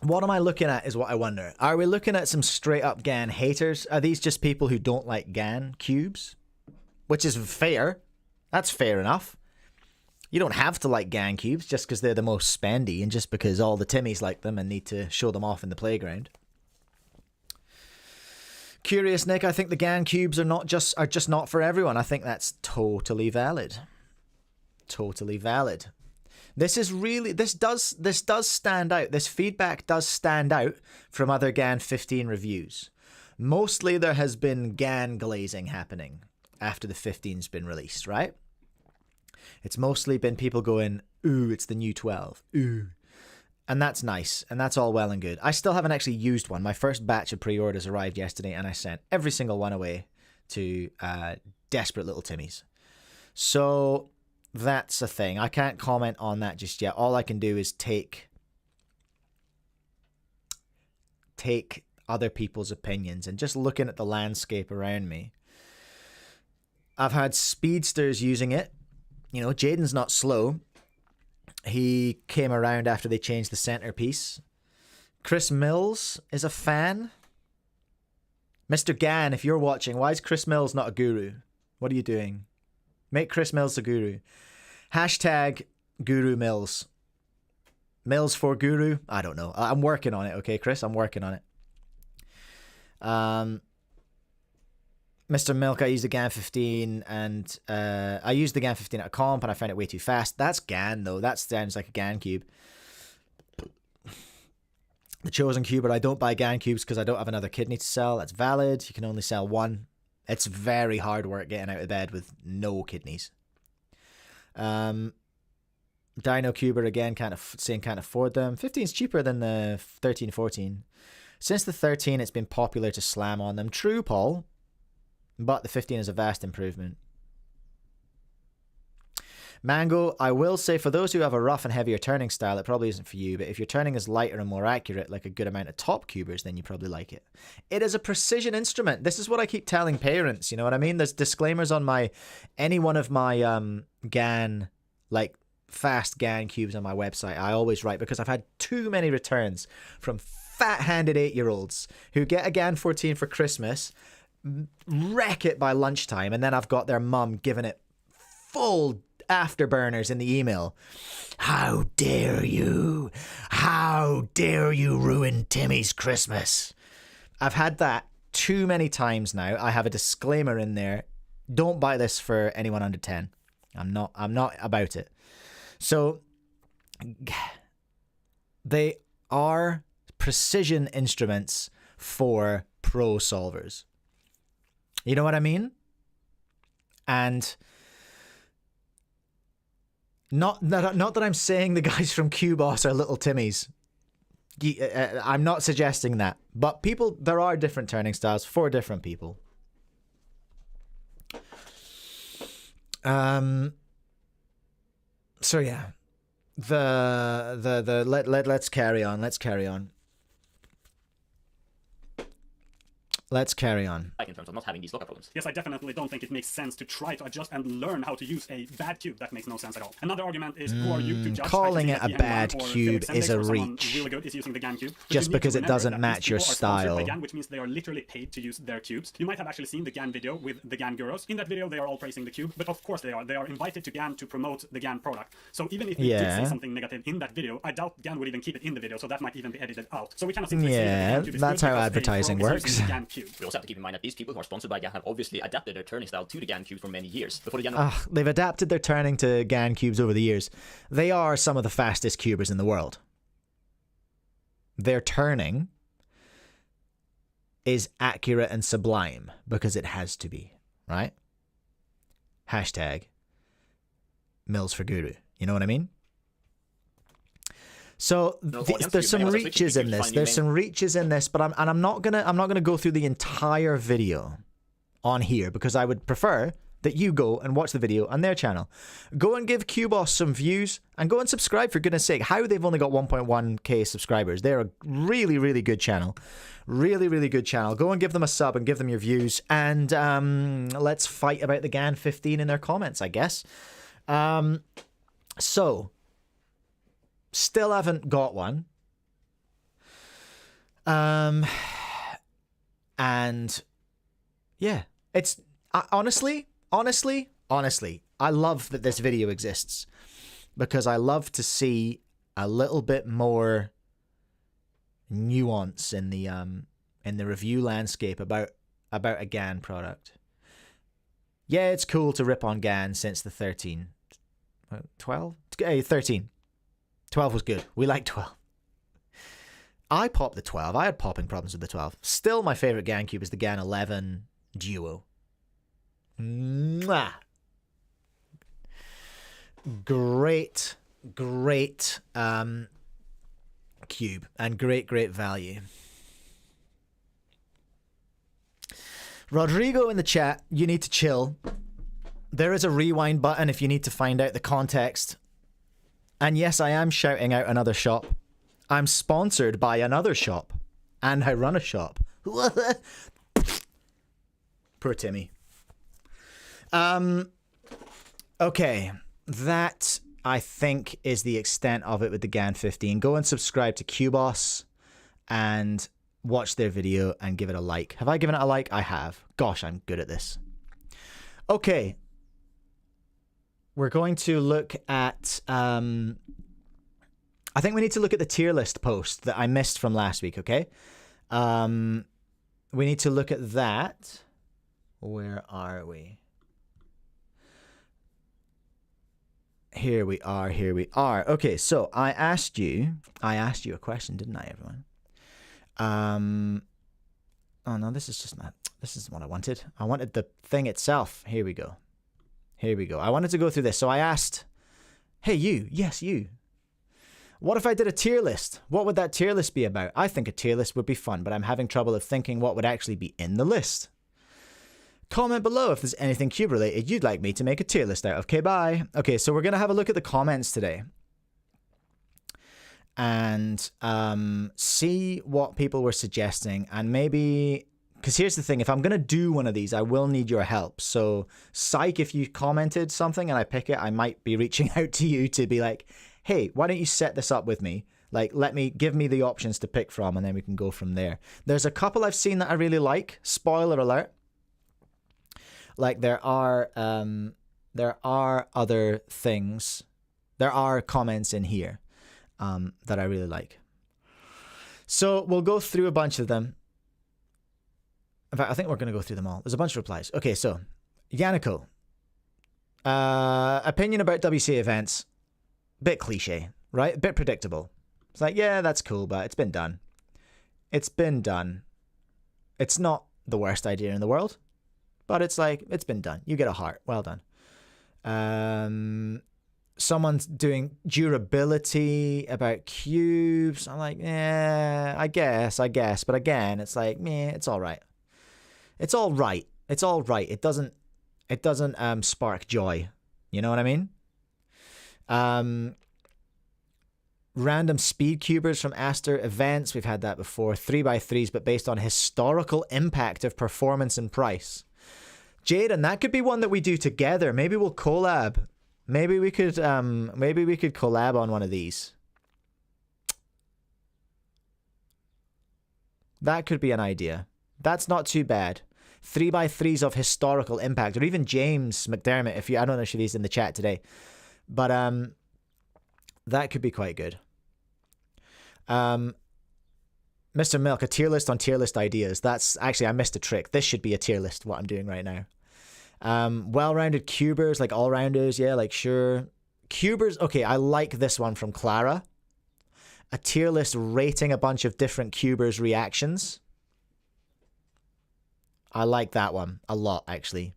[SPEAKER 1] What am I looking at is what I wonder. Are we looking at some straight up GAN haters? Are these just people who don't like GAN cubes? Which is fair. That's fair enough. You don't have to like GAN cubes just because they're the most spendy and just because all the Timmies like them and need to show them off in the playground. Curious Nick, I think the GAN cubes are just not for everyone. I think that's totally valid. Totally valid. This does stand out. This feedback does stand out from other GAN 15 reviews. Mostly there has been GAN glazing happening after the 15's been released, right? It's mostly been people going, ooh, it's the new 12. Ooh. And that's nice, and that's all well and good. I still haven't actually used one. My first batch of pre-orders arrived yesterday, and I sent every single one away to desperate little Timmies. So that's a thing. I can't comment on that just yet. All I can do is take other people's opinions, and just looking at the landscape around me. I've had speedsters using it. You know, Jaden's not slow. He came around after they changed the centerpiece. Chris Mills is a fan. Mr. Gan, if you're watching, why is Chris Mills not a guru? What are you doing? Make Chris Mills a guru. Hashtag Guru Mills. Mills for Guru? I don't know. I'm working on it, okay, Chris? I'm working on it.
[SPEAKER 3] Mr. Milk, I used the GAN 15 and I used the GAN 15 at a comp and I found it way too fast. That's GAN though. That sounds like a GAN cube. The Chosen Cube, but I don't buy GAN cubes because I don't have another kidney to sell. That's valid. You can only sell one. It's very hard work getting out of bed with no kidneys. Dino Cuber again, saying can't afford them. 15 is cheaper than the 13, 14. Since the 13, it's been popular to slam on them. True, Paul. But the 15 is a vast improvement. Mango, I will say for those who have a rough and heavier turning style, it probably isn't for you, but if your turning is lighter and more accurate, like a good amount of top cubers, then you probably like it. It is a precision instrument. This is what I keep telling parents, you know what I mean? There's disclaimers on any one of my GAN, like fast GAN cubes on my website. I always write because I've had too many returns from fat-handed 8-year-olds who get a GAN 14 for Christmas, wreck it by lunchtime, and then I've got their mum giving it full afterburners in the email. How dare you? How dare you ruin Timmy's Christmas? I've had that too many times now. I have a disclaimer in there. Don't buy this for anyone under 10. I'm not about it. So they are precision instruments for pro solvers. You know what I mean? And not that I'm saying the guys from Qboss are little Timmies. I'm not suggesting that. But there are different turning styles for different people. So yeah. Let's carry on.
[SPEAKER 4] Like in terms of not having these lockup problems.
[SPEAKER 2] Yes, I definitely don't think it makes sense to try to adjust and learn how to use a bad cube. That makes no sense at all. Another argument is, who are you to judge?
[SPEAKER 3] Calling it a bad cube is a reach.
[SPEAKER 2] Really good is using the GAN cube.
[SPEAKER 3] Just because it doesn't match your style.
[SPEAKER 2] GAN, which means they are literally paid to use their cubes. You might have actually seen the GAN video with the GAN gurus. In that video, they are all praising the cube, but of course they are. They are invited to GAN to promote the GAN product. So even if they did say something negative in that video, I doubt GAN would even keep it in the video, so that might even be edited out. So we cannot simply say that the GAN cube is
[SPEAKER 3] that's
[SPEAKER 2] good
[SPEAKER 3] how
[SPEAKER 2] because
[SPEAKER 3] advertising
[SPEAKER 2] a pro is
[SPEAKER 3] works.
[SPEAKER 2] using the GAN cube.
[SPEAKER 4] We also have to keep in mind that these people who are sponsored by GAN have obviously adapted their turning style to the GAN cube for many years. Before the GAN
[SPEAKER 3] They've adapted their turning to GAN cubes over the years. They are some of the fastest cubers in the world. Their turning is accurate and sublime because it has to be, right? Hashtag Mills for Guru. You know what I mean? So there's some reaches in this. But I'm not gonna go through the entire video on here because I would prefer that you go and watch the video on their channel. Go and give Qboss some views and go and subscribe, for goodness sake. How they've only got 1.1k subscribers. They're a really, really good channel. Really, really good channel. Go and give them a sub and give them your views. And let's fight about the GAN 15 in their comments, I guess. So, still haven't got one. And yeah, it's honestly, I love that this video exists because I love to see a little bit more nuance in the review landscape about a GAN product. Yeah, it's cool to rip on GAN since the 13. 12? 13. 12 was good. We like 12. I popped the 12. I had popping problems with the 12. Still, my favorite GAN cube is the GAN 11 Duo. Mwah! Great cube and great value. Rodrigo in the chat, you need to chill. There is a rewind button if you need to find out the context. And yes, I am shouting out another shop. I'm sponsored by another shop. And I run a shop. Poor Timmy. Okay. That, I think, is the extent of it with the GAN 15. Go and subscribe to Qboss and watch their video and give it a like. Have I given it a like? I have. Gosh, I'm good at this. Okay. We're going to look at... I think we need to look at the tier list post that I missed from last week, okay?
[SPEAKER 1] we need to look at that. Where are we? Here we are. Okay, so I asked you a question, didn't I, everyone? Oh no, this isn't what I wanted. I wanted the thing itself. Here we go. I wanted to go through this. So I asked, hey, you. Yes, you. What if I did a tier list? What would that tier list be about? I think a tier list would be fun, but I'm having trouble of thinking what would actually be in the list. Comment below if there's anything cube related you'd like me to make a tier list out of. Okay, bye. Okay, so we're going to have a look at the comments today. And see what people were suggesting. And maybe... Because here's the thing. If I'm going to do one of these, I will need your help. So, psych, if you commented something and I pick it, I might be reaching out to you to be like, hey, why don't you set this up with me? Like, give me the options to pick from, and then we can go from there. There's a couple I've seen that I really like. Spoiler alert. Like, there are other things. There are comments in here that I really like. So we'll go through a bunch of them. In fact, I think we're going to go through them all. There's a bunch of replies. Okay, so Yannico. Opinion about WCA events. Bit cliche, right? Bit predictable. It's like, yeah, that's cool, but it's been done. It's not the worst idea in the world. But it's like, it's been done. You get a heart. Well done. Someone's doing durability about cubes. I'm like, yeah, I guess. But again, it's like, meh, it's all right. It's all right. It doesn't spark joy. You know what I mean? Random speed cubers from Aster events. We've had that before. 3x3s, but based on historical impact of performance and price. Jaden, that could be one that we do together. Maybe we'll collab. Maybe we could collab on one of these. That could be an idea. That's not too bad. 3x3s of historical impact, or even James McDermott. I don't know if he's in the chat today, but that could be quite good. Mr. Milk, a tier list on tier list ideas. That's actually, I missed a trick. This should be a tier list. What I'm doing right now. Well-rounded cubers, like all-rounders, yeah, like sure. Cubers, okay, I like this one from Clara. A tier list rating a bunch of different cubers' reactions. I like that one a lot, actually.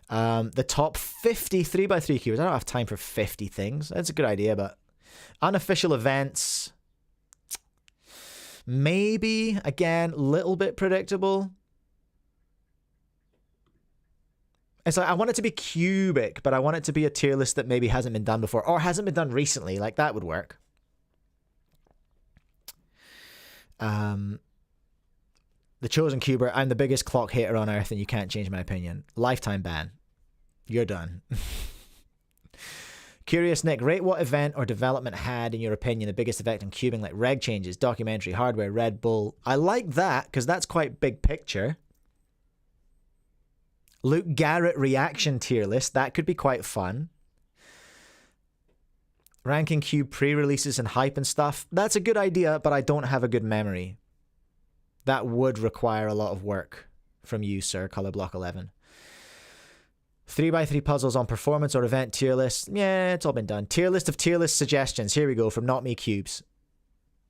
[SPEAKER 1] The top 50 3x3 cubers. I don't have time for 50 things. That's a good idea, but unofficial events. Maybe, again, little bit predictable. It's like, I want it to be cubic, but I want it to be a tier list that maybe hasn't been done before or hasn't been done recently. Like, that would work. The Chosen Cuber, I'm the biggest clock hater on earth and you can't change my opinion. Lifetime ban. You're done. Curious Nick, rate what event or development had, in your opinion, the biggest effect on cubing, like reg changes, documentary, hardware, Red Bull. I like that because that's quite big picture. Luke Garrett reaction tier list. That could be quite fun. Ranking cube pre-releases and hype and stuff. That's a good idea, but I don't have a good memory. That would require a lot of work from you, sir, Colorblock11. 3x3 puzzles on performance or event tier list. Yeah, it's all been done. Tier list of tier list suggestions. Here we go from Not Me Cubes.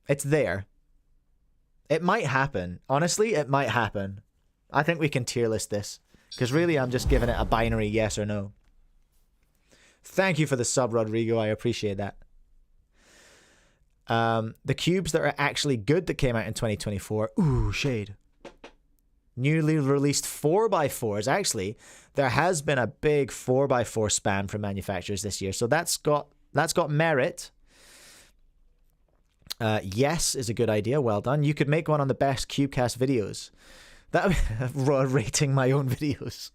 [SPEAKER 1] It's there. It might happen. Honestly, it might happen. I think we can tier list this. Because really, I'm just giving it a binary yes or no. Thank you for the sub, Rodrigo. I appreciate that. The cubes that are actually good that came out in 2024. Ooh, shade. Newly released 4x4s. Actually, there has been a big 4x4 span from manufacturers this year. So that's got merit. Yes is a good idea. Well done. You could make one on the best Cubecast videos. That rating my own videos.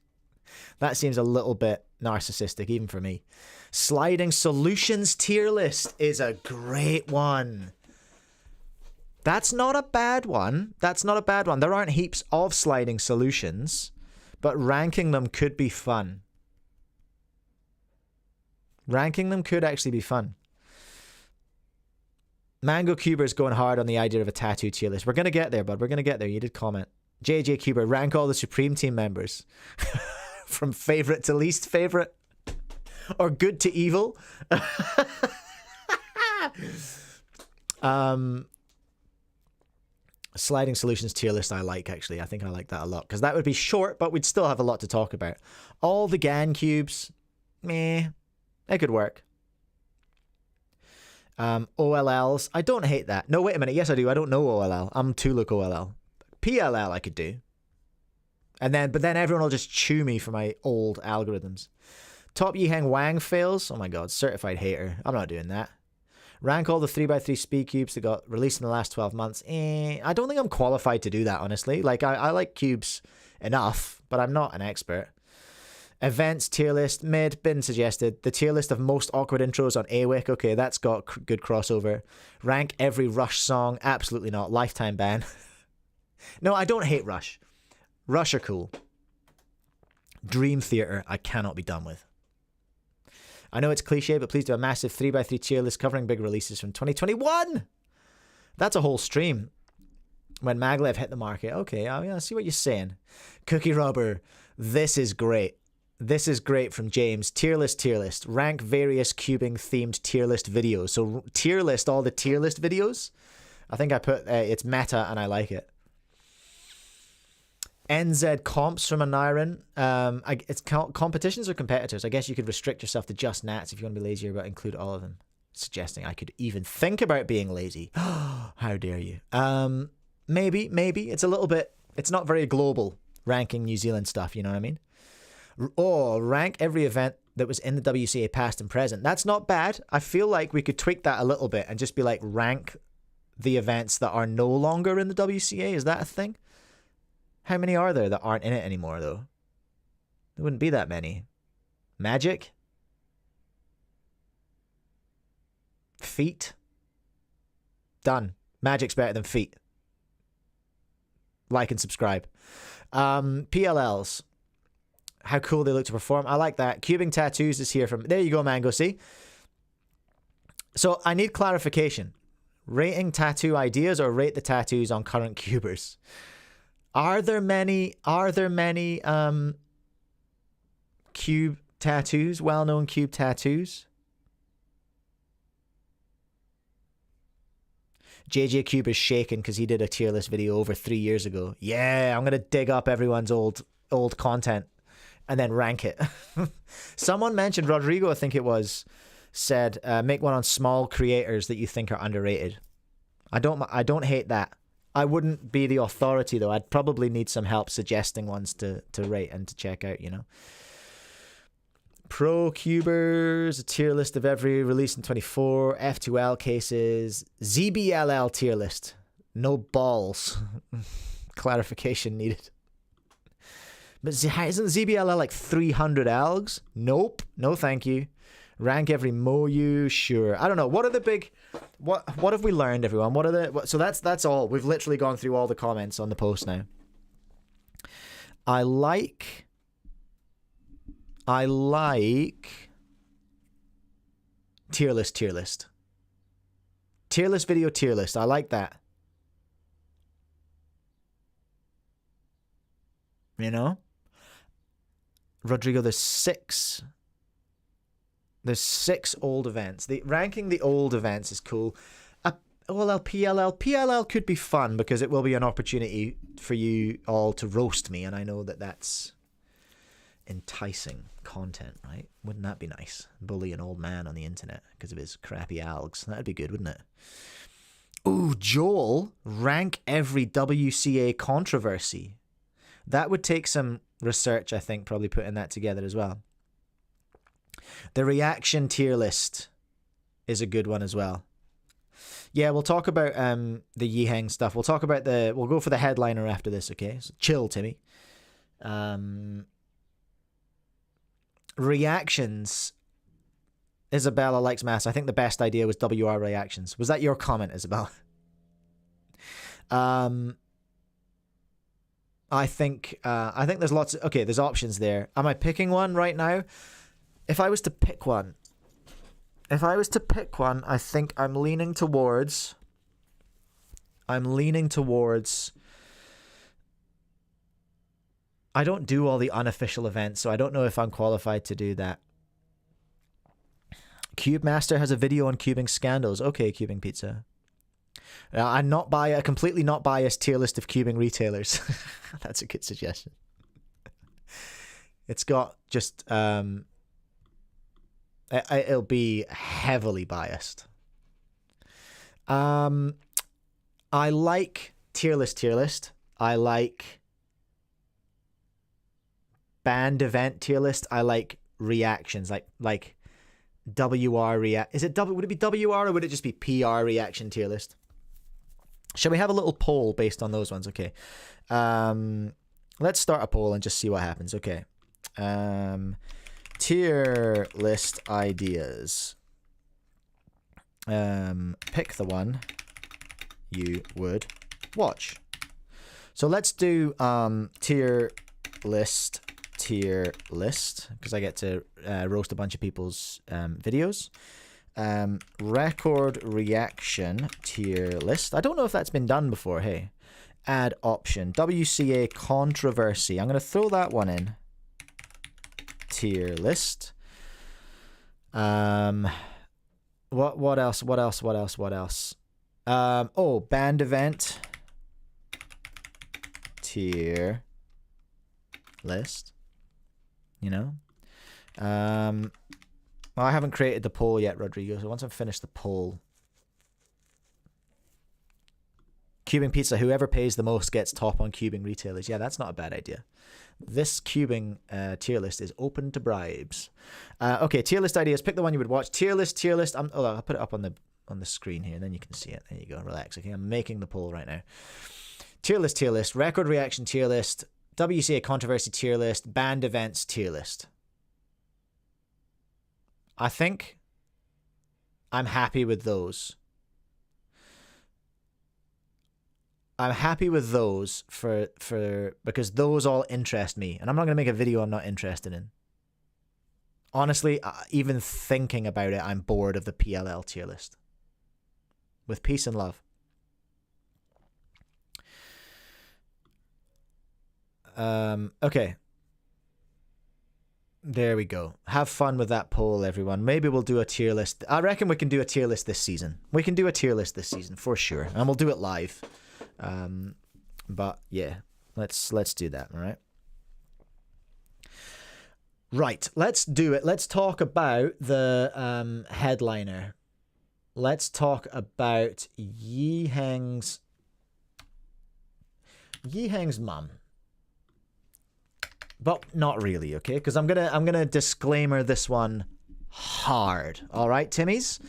[SPEAKER 1] That seems a little bit narcissistic, even for me. Sliding solutions tier list is a great one. That's not a bad one. There aren't heaps of sliding solutions, but ranking them could be fun. Ranking them could actually be fun.
[SPEAKER 3] Mango Cuber's going hard on the idea of a tattoo tier list. We're going to get there, bud. We're going to get there. You did comment. JJ Cuber, rank all the Supreme Team members. From favorite to least favorite. Or good to evil. Sliding Solutions tier list I like, actually. I think I like that a lot. Because that would be short, but we'd still have a lot to talk about. All the GAN cubes, meh. It could work. OLLs, I don't hate that. No, wait a minute. Yes, I do. I don't know OLL. I'm Tuluk OLL. PLL I could do. But then everyone will just chew me for my old algorithms. Top Yiheng Wang fails. Oh my god, certified hater. I'm not doing that. Rank all the 3x3 speed cubes that got released in the last 12 months. I don't think I'm qualified to do that, honestly. Like, I like cubes enough, but I'm not an expert. Events tier list, mid, been suggested. The tier list of most awkward intros on AWIC. Okay, that's got good crossover. Rank every Rush song. Absolutely not. Lifetime ban. No, I don't hate Rush. Rush are cool. Dream Theater, I cannot be done with. I know it's cliche, but please do a massive 3x3 tier list covering big releases from 2021. That's a whole stream. When Maglev hit the market. Okay, I see what you're saying. Cookie Rubber, this is great. This is great from James. Tier list. Rank various cubing themed tier list videos. So tier list, all the tier list videos. I think I put, it's meta and I like it. NZ comps from Aniran. It's competitions or competitors. I guess you could restrict yourself to just Nats if you want to be lazier, but include all of them. Suggesting I could even think about being lazy. How dare you? Maybe. It's a little bit, it's not very global ranking New Zealand stuff, you know what I mean? Or rank every event that was in the WCA past and present. That's not bad. I feel like we could tweak that a little bit and just be like, rank the events that are no longer in the WCA. Is that a thing? How many are there that aren't in it anymore, though? There wouldn't be that many. Magic? Feet? Done. Magic's better than feet. Like and subscribe. PLLs. How cool they look to perform. I like that. Cubing Tattoos is here from... There you go, Mango, see? So I need clarification. Rating tattoo ideas or rate the tattoos on current cubers? Are there many cube tattoos, well-known cube tattoos? JJ Cube is shaking because he did a tier list video over 3 years ago. Yeah, I'm going to dig up everyone's old content and then rank it. Someone mentioned, Rodrigo, I think it was, said, make one on small creators that you think are underrated. I don't hate that. I wouldn't be the authority, though. I'd probably need some help suggesting ones to rate and to check out, you know. Pro Cubers, a tier list of every release in 24, F2L cases, ZBLL tier list. No balls. Clarification needed. But isn't ZBLL like 300 algs? Nope. No thank you. Rank every Moyu, sure. I don't know. What are the big... What have we learned, everyone? What are the... So that's all. We've literally gone through all the comments on the post now. I like tier list. Tier list video, tier list. I like that. You know? Rodrigo, there's six old events. Ranking the old events is cool. PLL could be fun because it will be an opportunity for you all to roast me, and I know that that's enticing content, right? Wouldn't that be nice? Bully an old man on the internet because of his crappy algs. That'd be good, wouldn't it? Ooh, Joel, rank every WCA controversy. That would take some research, I think, probably putting that together as well. The reaction tier list is a good one as well. Yeah, we'll talk about the Yiheng stuff. We'll talk about we'll go for the headliner after this, okay? So chill, Timmy. Reactions. Isabella likes maths. I think the best idea was WR reactions. Was that your comment, Isabella? I think there's lots of, okay, there's options there. Am I picking one right now? If I was to pick one,
[SPEAKER 1] If I was to pick one, I think I'm leaning towards... I don't do all the unofficial events, so I don't know if I'm qualified to do that. Cube Master has a video on cubing scandals. Okay, Cubing Pizza. I'm completely not biased tier list of cubing retailers. That's a good suggestion. It's got just it'll be heavily biased. I like tier list. I like band event tier list. I like reactions, like WR react. Would it be WR or would it just be PR reaction tier list? Shall we have a little poll based on those ones? Okay. Let's start a poll and just see what happens. Okay. Tier list ideas. Pick the one you would watch. So let's do tier list, because I get to roast a bunch of people's videos. Record reaction tier list. I don't know if that's been done before. Hey, add option, WCA controversy. I'm going to throw that one in. Tier list. What else? Band event tier list. You know? Well, I haven't created the poll yet, Rodrigo, so once I've finished the poll. Cubing Pizza, whoever pays the most gets top on cubing retailers. Yeah, that's not a bad idea. This cubing tier list is open to bribes. Okay, tier list ideas. Pick the one you would watch. Tier list. I'll put it up on the screen here, and then you can see it. There you go. Relax. Okay, I'm making the poll right now. Tier list. Record reaction tier list. WCA controversy tier list. Band events tier list. I think I'm happy with those. I'm happy with those for because those all interest me, and I'm not going to make a video I'm not interested in. Honestly, even thinking about it, I'm bored of the PLL tier list. With peace and love. Okay. There we go. Have fun with that poll, everyone. Maybe we'll do a tier list. I reckon we can do a tier list this season. We can do a tier list this season for sure, and we'll do it live. But yeah, let's do that. All right. Right. Let's do it. Let's talk about the headliner. Let's talk about Yiheng's mum. But not really, okay? Because I'm gonna disclaimer this one hard. All right, Timmies?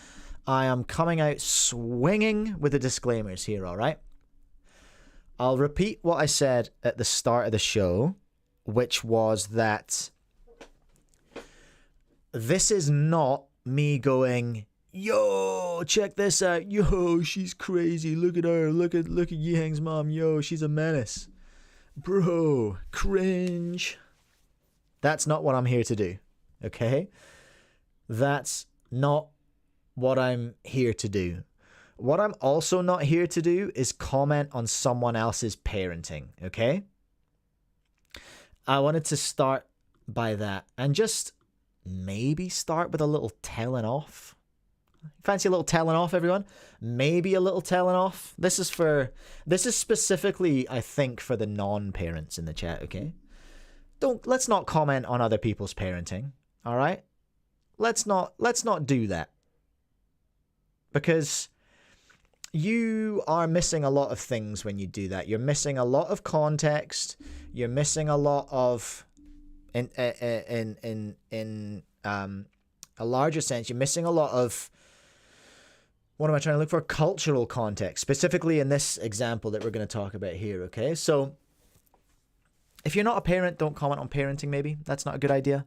[SPEAKER 1] I am coming out swinging with the disclaimers here, all right? I'll repeat what I said at the start of the show, which was that this is not me going, yo, check this out. Yo, she's crazy. Look at her. Look at Yiheng's mom. Yo, she's a menace. Bro, cringe. That's not what I'm here to do, okay? That's not what I'm here to do. What I'm also not here to do is comment on someone else's parenting, okay? I wanted to start by that and just maybe start with a little telling off. Fancy a little telling off, everyone? Maybe a little telling off. This is specifically, I think, for the non-parents in the chat, okay? Let's not comment on other people's parenting, all right? Let's not do that. Because you are missing a lot of things when you do that. You're missing a lot of context. You're missing a lot of in a larger sense, you're missing a lot of, what am I trying to look for? Cultural context, specifically in this example that we're going to talk about here, okay? So if you're not a parent, don't comment on parenting, maybe. That's not a good idea.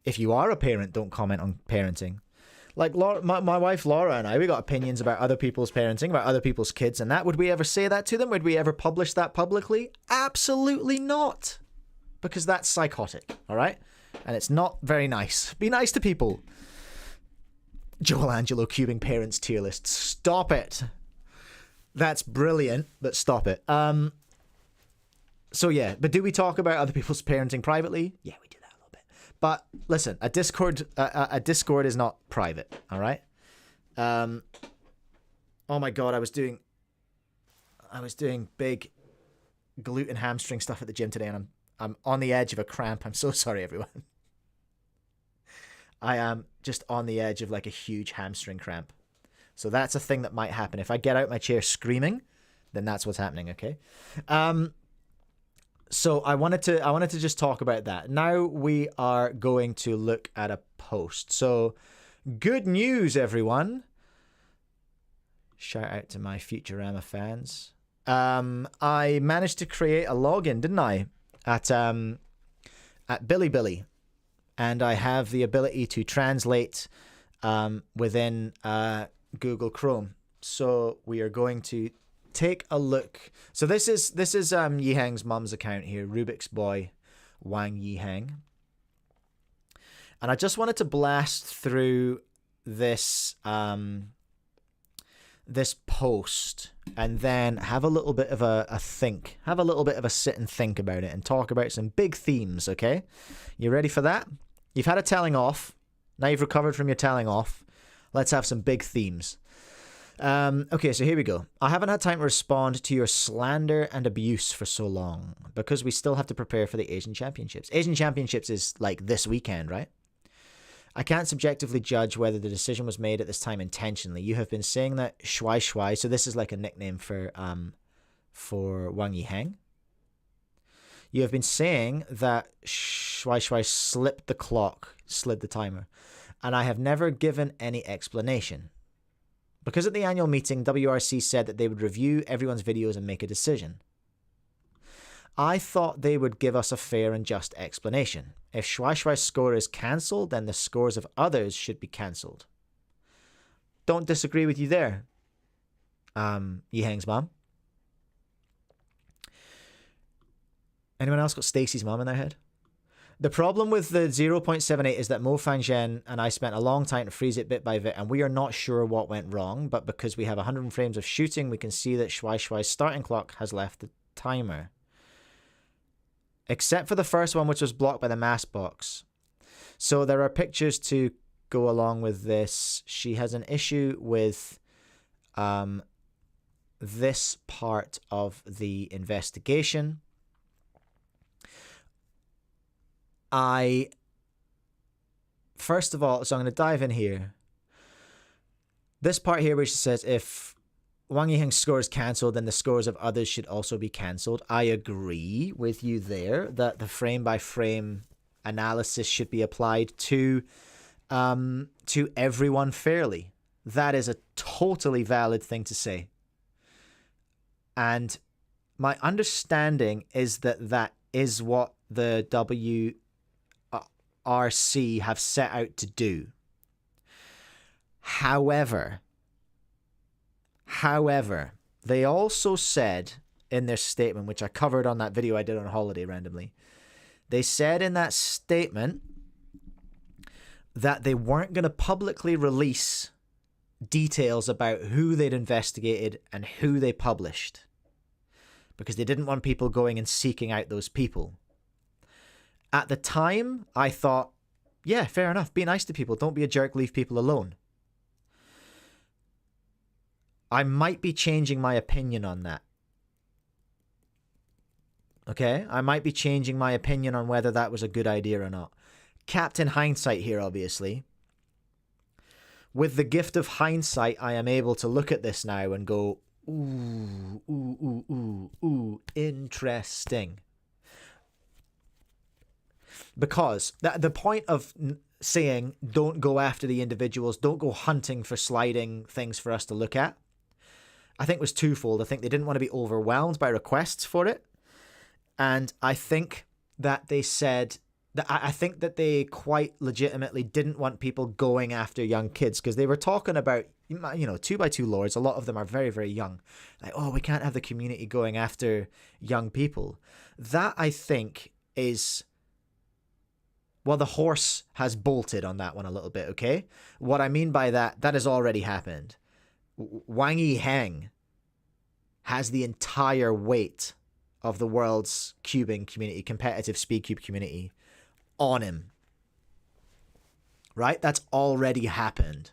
[SPEAKER 1] If you are a parent, don't comment on parenting. Like Laura, my wife Laura and I, we got opinions about other people's parenting, about other people's kids and that. Would we ever say that to them? Would we ever publish that publicly? Absolutely not. Because that's psychotic, all right? And it's not very nice. Be nice to people. Joel Angelo cubing parents tier list. Stop it. That's brilliant, but stop it. So yeah, but do we talk about other people's parenting privately? Yeah, we do that a little bit. But listen, a Discord is not private, all right? Oh my god, I was doing big glute and hamstring stuff at the gym today, and I'm on the edge of a cramp. I'm so sorry, everyone. I am just on the edge of like a huge hamstring cramp. So that's a thing that might happen. If I get out my chair screaming, then that's what's happening, okay? So I wanted to just talk about that. Now we are going to look at a post. So good news, everyone. Shout out to my Futurama fans. I managed to create a login, didn't I? At Bilibili. And I have the ability to translate within Google Chrome. So we are going to take a look. So this is Yiheng's mum's account here, Rubik's Boy Wang Yiheng. And I just wanted to blast through this this post and then have a little bit of a think. Have a little bit of a sit and think about it and talk about some big themes, okay? You ready for that? You've had a telling off. Now you've recovered from your telling off. Let's have some big themes. Okay, so here we go. I haven't had time to respond to your slander and abuse for so long because we still have to prepare for the Asian Championships. Asian Championships is like this weekend, right? I can't subjectively judge whether the decision was made at this time intentionally. You have been saying that Shuai Shuai, so this is like a nickname for Wang Yiheng. You have been saying that Shuai Shuai slipped the clock, slid the timer, and I have never given any explanation. Because at the annual meeting, WRC said that they would review everyone's videos and make a decision. I thought they would give us a fair and just explanation. If Shuai Shuai's score is cancelled, then the scores of others should be cancelled. Don't disagree with you there, Yiheng's mom. Anyone else got Stacy's mom in their head? The problem with the 0.78 is that Mo Fangzhen and I spent a long time to freeze it bit by bit, and we are not sure what went wrong, but because we have 100 frames of shooting, we can see that Shuai Shuai's starting clock has left the timer. Except for the first one, which was blocked by the mask box. So there are pictures to go along with this. She has an issue with this part of the investigation. First of all, so I'm going to dive in here. This part here where she says, if Wang Yiheng's score is cancelled, then the scores of others should also be cancelled. I agree with you there that the frame-by-frame analysis should be applied to everyone fairly. That is a totally valid thing to say. And my understanding is that that is what the WRC have set out to do. However, they also said in their statement, which I covered on that video I did on holiday randomly, they said in that statement that they weren't going to publicly release details about who they'd investigated and who they published because they didn't want people going and seeking out those people. At the time, I thought, yeah, fair enough. Be nice to people. Don't be a jerk. Leave people alone. I might be changing my opinion on that. Okay? I might be changing my opinion on whether that was a good idea or not. Captain Hindsight here, obviously. With the gift of hindsight, I am able to look at this now and go, ooh, interesting. Because the point of saying don't go after the individuals, don't go hunting for sliding things for us to look at, I think was twofold. I think they didn't want to be overwhelmed by requests for it. And I think that they said that I think that they quite legitimately didn't want people going after young kids because they were talking about, 2x2 lords. A lot of them are very, very young. Like, oh, we can't have the community going after young people. That I think is Well, the horse has bolted on that one a little bit, okay? What I mean by that, that has already happened. Wang Yiheng has the entire weight of the world's cubing community, competitive speed cube community, on him. Right? That's already happened.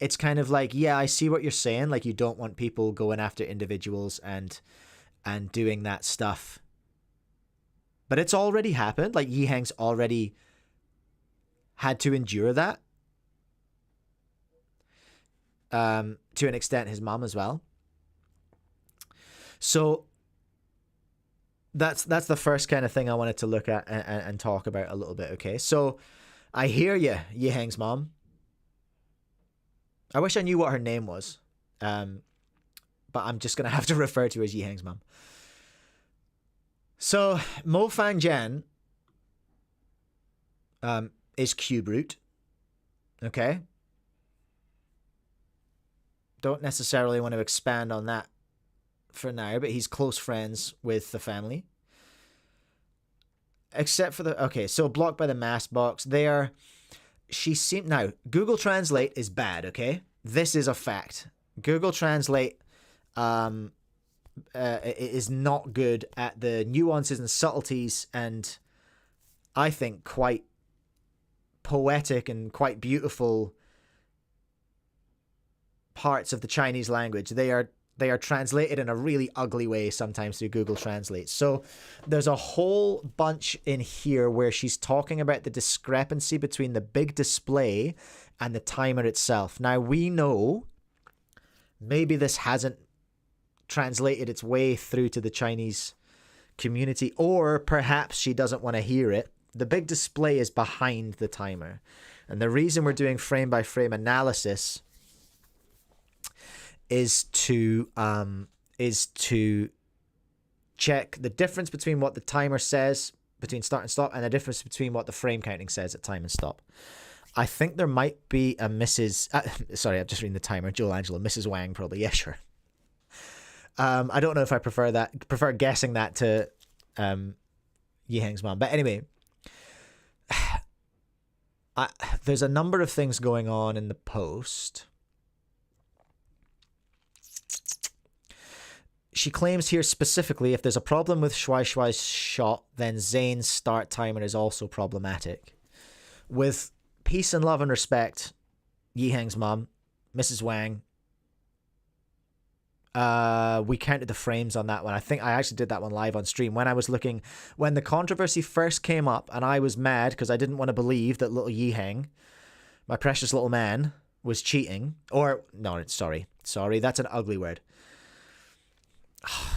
[SPEAKER 1] It's kind of like, yeah, I see what you're saying. Like, you don't want people going after individuals and doing that stuff. But it's already happened. Like, Yiheng's already had to endure that. To an extent, his mom as well. So that's the first kind of thing I wanted to look at and talk about a little bit, okay? So I hear you, Yiheng's mom. I wish I knew what her name was. But I'm just going to have to refer to her as Yiheng's mom. So Mo Fang Jian is cube root. Okay? Don't necessarily want to expand on that for now, but he's close friends with the family. Except for the... Okay, so blocked by the mask box. Now, Google Translate is bad, okay? This is a fact. Google Translate is not good at the nuances and subtleties and I think quite poetic and quite beautiful parts of the Chinese language. They are translated in a really ugly way sometimes through Google Translate. So there's a whole bunch in here where she's talking about the discrepancy between the big display and the timer itself. Now, we know maybe this hasn't translated its way through to the Chinese community, or perhaps she doesn't want to hear it. The big display is behind the timer. And the reason we're doing frame by frame analysis is to check the difference between what the timer says between start and stop and the difference between what the frame counting says at time and stop. I think there might be a Mrs. Sorry, I'm just reading the timer. Joel Angela, Mrs. Wang, probably. Yeah, sure. I don't know if I prefer that. Prefer guessing that to Yiheng's mom. But anyway, there's a number of things going on in the post. She claims here specifically, if there's a problem with Shuai Shuai's shot, then Zane's start timer is also problematic. With peace and love and respect, Yiheng's mom, Mrs. Wang, we counted the frames on that one. I think I actually did that one live on stream when the controversy first came up, and I was mad because I didn't want to believe that little Yiheng, my precious little man, was cheating. Or, no, sorry, that's an ugly word.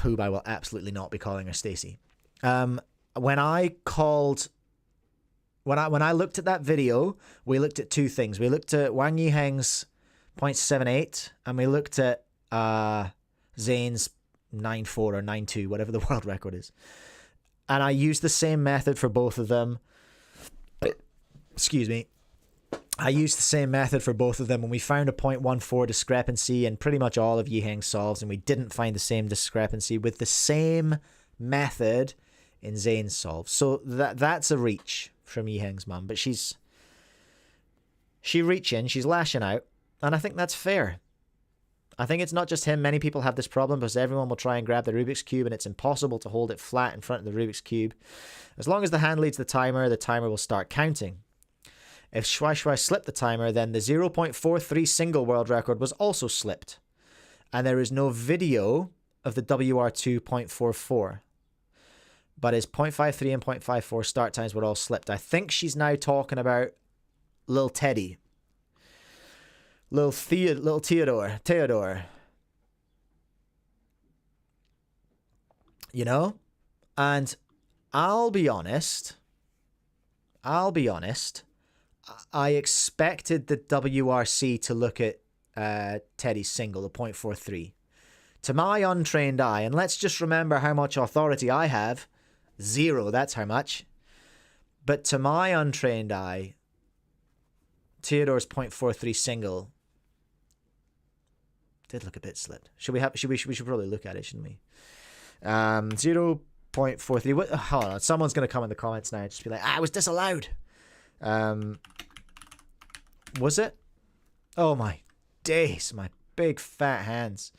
[SPEAKER 1] Who I will absolutely not be calling her Stacy. When I looked at that video, we looked at two things. We looked at Wang Yiheng's 0.78, and we looked at Zane's 9.4 or 9.2, whatever the world record is. And I used the same method for both of them. Excuse me. I used the same method for both of them, and we found a 0.14 discrepancy in pretty much all of Yiheng's solves, and we didn't find the same discrepancy with the same method in Zane's solves. So that's a reach from Yiheng's mum, but she's lashing out, and I think that's fair. I think it's not just him. Many people have this problem because everyone will try and grab the Rubik's Cube, and it's impossible to hold it flat in front of the Rubik's Cube. As long as the hand leads the timer will start counting. If Shuai Shuai slipped the timer, then the 0.43 single world record was also slipped. And there is no video of the WR2 0.44. But his 0.53 and 0.54 start times were all slipped. I think she's now talking about Lil Teddy. Lil Theodore. You know? And I'll be honest. I expected the WRC to look at Teddy's single, the 0.43. To my untrained eye, and let's just remember how much authority I have. 0, that's how much. But to my untrained eye, Theodore's 0.43 single did look a bit slipped. We should probably look at it, shouldn't we? 0.43. Hold on, someone's going to come in the comments now and just be like, it was disallowed. Was it? Oh my days, my big fat hands.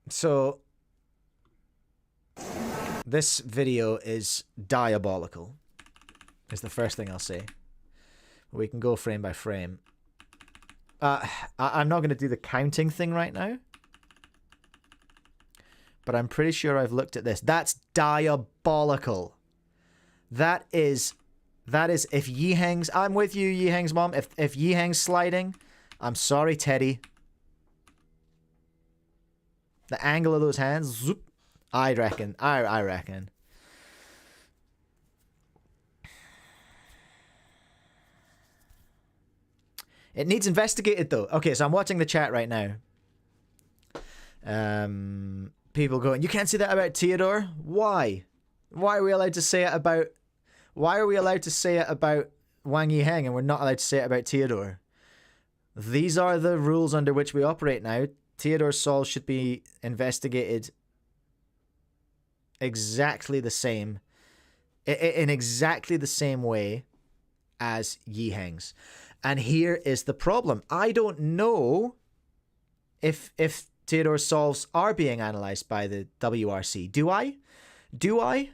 [SPEAKER 1] So this video is diabolical, is the first thing I'll say. We can go frame by frame. I'm not going to do the counting thing right now, but I'm pretty sure I've looked at this. That's diabolical. That is if Yiheng's, I'm with you, Yiheng's mom. If Yiheng's sliding, I'm sorry, Teddy. The angle of those hands, zoop, I reckon. I reckon. It needs investigated though. Okay, so I'm watching the chat right now. People going, you can't say that about Theodore? Why? Why are we allowed to say it about... Why are we allowed to say it about Wang Yiheng and we're not allowed to say it about Theodore? These are the rules under which we operate now. Theodore's solve should be investigated exactly the same, in exactly the same way as Yiheng's. And here is the problem. I don't know if Theodore's solves are being analysed by the WRC. Do I? Do I?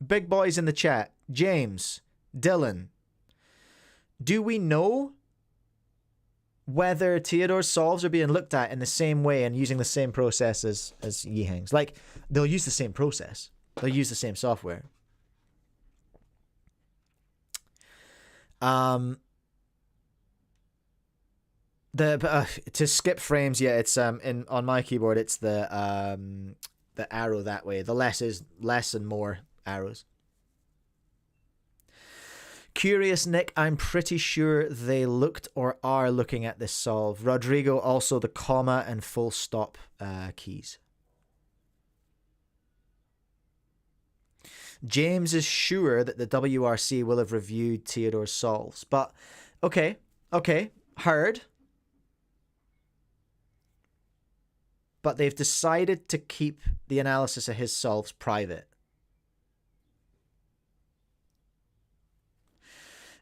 [SPEAKER 1] Big boys in the chat. James, Dylan. Do we know whether Theodore's solves are being looked at in the same way and using the same process as Yiheng's? Like, they'll use the same process. They'll use the same software. To skip frames, yeah, it's on my keyboard it's the arrow that way. The less and more arrows. Curious Nick, I'm pretty sure they looked or are looking at this solve. Rodrigo, also the comma and full stop keys. James is sure that the WRC will have reviewed Theodore's solves. But, okay, heard. But they've decided to keep the analysis of his solves private.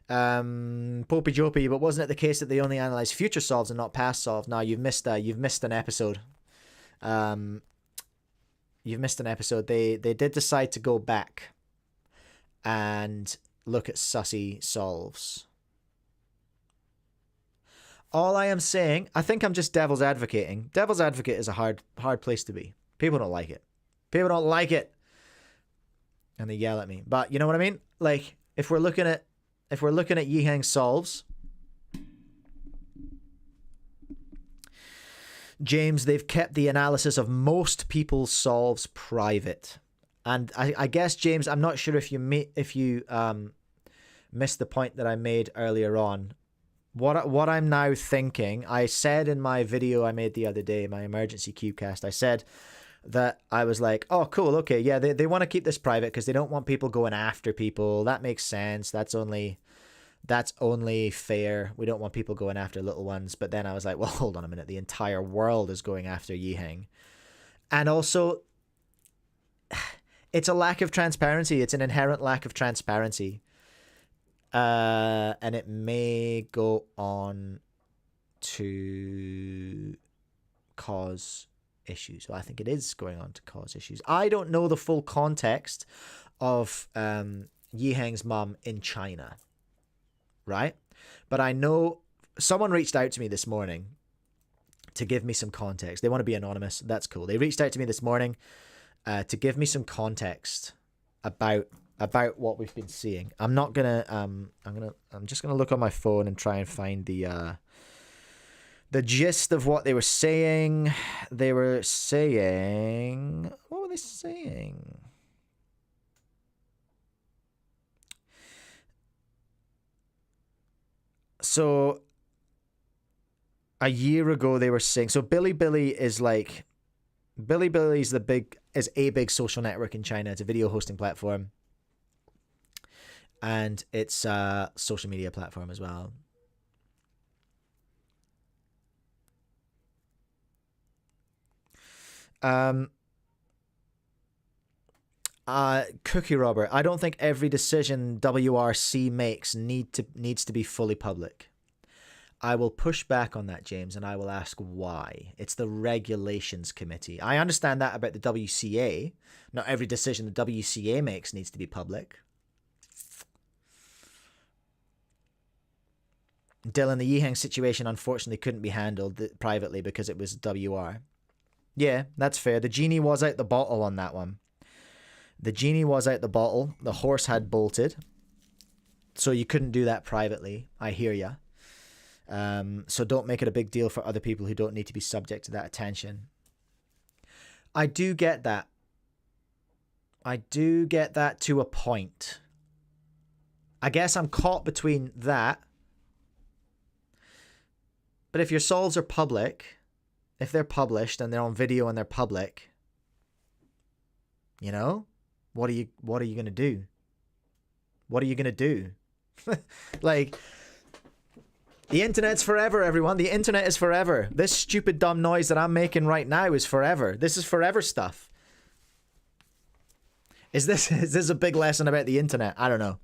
[SPEAKER 1] Popey Jopey, but wasn't it the case that they only analyze future solves and not past solves? No, you've missed an episode. You've missed an episode. They did decide to go back and look at sussy solves. All I am saying, I think I'm just devil's advocating. Devil's advocate is a hard place to be. People don't like it. People don't like it. And they yell at me. But you know what I mean? Like, if we're looking at Yiheng solves, James, they've kept the analysis of most people's solves private. And I guess, James, I'm not sure if you missed the point that I made earlier on. What I'm now thinking, I said in my video I made the other day, my emergency Cubecast, I said that I was like, oh, cool, okay, yeah, they want to keep this private because they don't want people going after people. That makes sense. That's only fair. We don't want people going after little ones. But then I was like, well, hold on a minute. The entire world is going after Yiheng. And also, it's a lack of transparency. It's an inherent lack of transparency. And it may go on to cause issues. Well, I think it is going on to cause issues. I don't know the full context of Yiheng's mum in China, right? But I know someone reached out to me this morning to give me some context. They want to be anonymous. That's cool. They reached out to me this morning to give me some context about what we've been seeing. I'm just gonna look on my phone and try and find the gist of what they were saying. What were they saying? So a year ago they were saying, so Bilibili is a big social network in China. It's a video hosting platform. and it's a social media platform as well. Cookie Robert, I don't think every decision WRC makes needs to be fully public. I will push back on that, James, and I will ask why. It's the regulations committee. I understand that about the WCA. Not every decision the WCA makes needs to be public. Dylan, the Yiheng situation unfortunately couldn't be handled privately because it was WR. Yeah, that's fair. The genie was out the bottle on that one. The genie was out the bottle. The horse had bolted. So you couldn't do that privately. I hear ya. So don't make it a big deal for other people who don't need to be subject to that attention. I do get that. I do get that to a point. I guess I'm caught between that. But if your solves are public, if they're published and they're on video and they're public, you know, what are you going to do? What are you going to do? Like, the internet's forever, everyone. The internet is forever. This stupid dumb noise that I'm making right now is forever. This is forever stuff. Is this a big lesson about the internet? I don't know.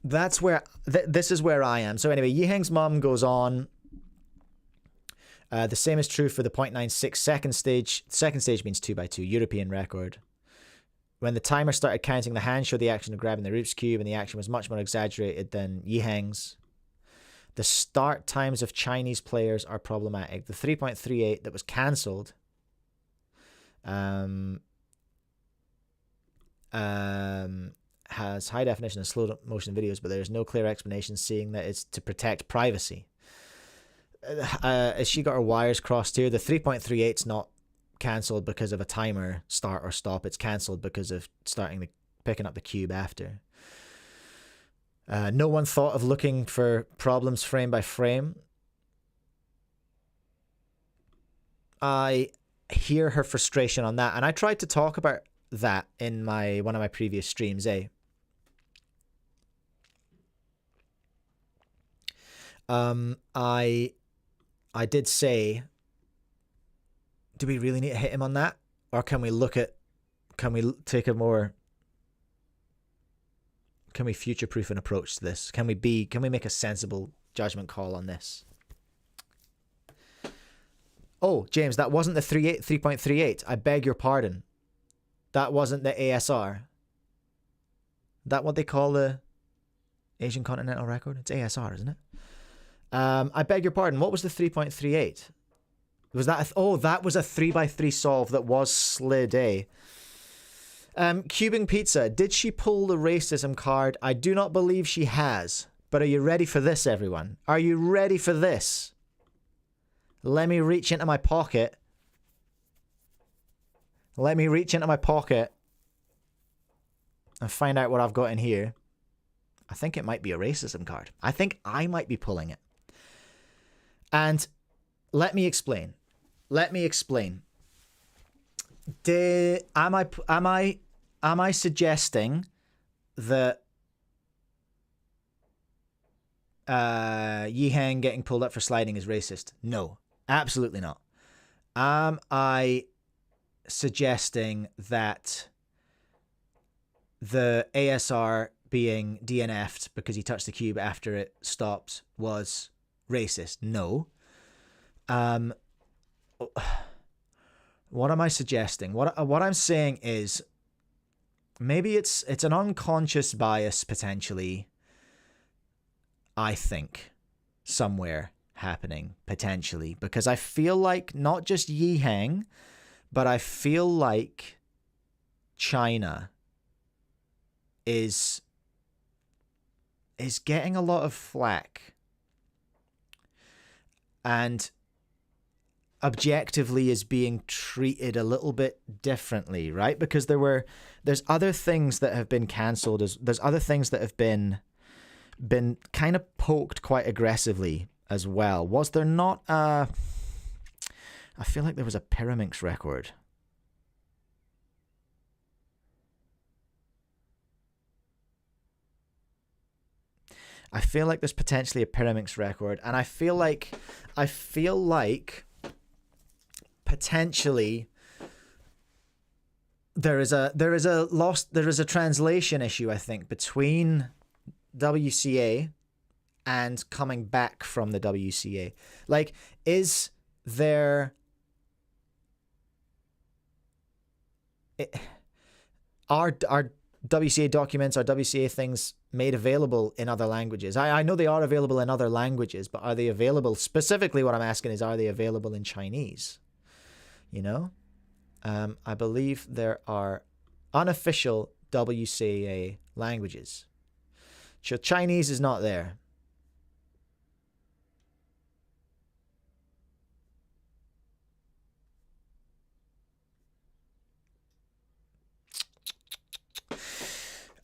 [SPEAKER 1] That's where this is where I am. So anyway, Yiheng's mom goes on. The same is true for the 0.96 second stage. Second stage means 2x2 European record. When the timer started counting, the hand showed the action of grabbing the Rubik's Cube, and the action was much more exaggerated than Yiheng's. The start times of Chinese players are problematic. The 3.38 that was cancelled has high definition and slow motion videos, but there's no clear explanation, seeing that it's to protect privacy. Has she got her wires crossed here? The 3.38 is not cancelled because of a timer start or stop. It's cancelled because of picking up the cube after. No one thought of looking for problems frame by frame. I hear her frustration on that, and I tried to talk about that in one of my previous streams, I did say, do we really need to hit him on that? Or can we future-proof an approach to this? Can we make a sensible judgment call on this? Oh, James, that wasn't the 3.38. I beg your pardon. That wasn't the ASR. That what they call the Asian Continental Record? It's ASR, isn't it? I beg your pardon. What was the 3.38? Was that that was a 3x3 solve that was slid, eh? Cubing Pizza, did she pull the racism card? I do not believe she has. But are you ready for this, everyone? Are you ready for this? Let me reach into my pocket. Let me reach into my pocket and find out what I've got in here. I think it might be a racism card. I think I might be pulling it. And let me explain. Am I suggesting that Yiheng getting pulled up for sliding is racist? No, absolutely not. Am I suggesting that the ASR being DNF'd because he touched the cube after it stopped was racist? No. What am I suggesting? What I'm saying is maybe it's an unconscious bias potentially, I think, somewhere happening potentially, because I feel like not just Yiheng, but I feel like China is getting a lot of flack, and objectively is being treated a little bit differently, right? Because there's other things that have been cancelled, there's other things that have been kind of poked quite aggressively as well. Was there not I feel like there was a Pyraminx record. I feel like there's potentially a Pyraminx record, and I feel like potentially there is a translation issue, I think, between WCA and coming back from the WCA. Like, is there are WCA documents or WCA things made available in other languages? I know they are available in other languages, but are they available? Specifically, what I'm asking is, are they available in Chinese? You know? I believe there are unofficial WCA languages. So Chinese is not there.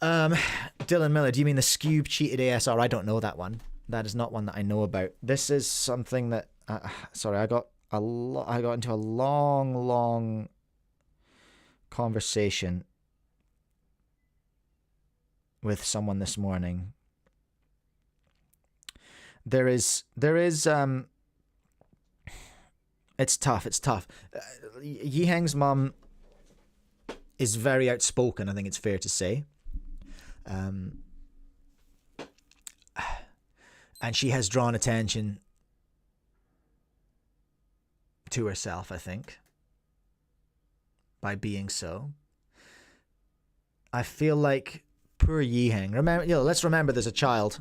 [SPEAKER 1] Dylan Miller, do you mean the Scube cheated ASR? I don't know that one. That is not one that I know about. This is something that sorry, I got into a long conversation with someone this morning. There is it's tough. Yiheng's mum is very outspoken, I think it's fair to say. And she has drawn attention to herself, I think, by being so. I feel like poor Yiheng. Let's remember there's a child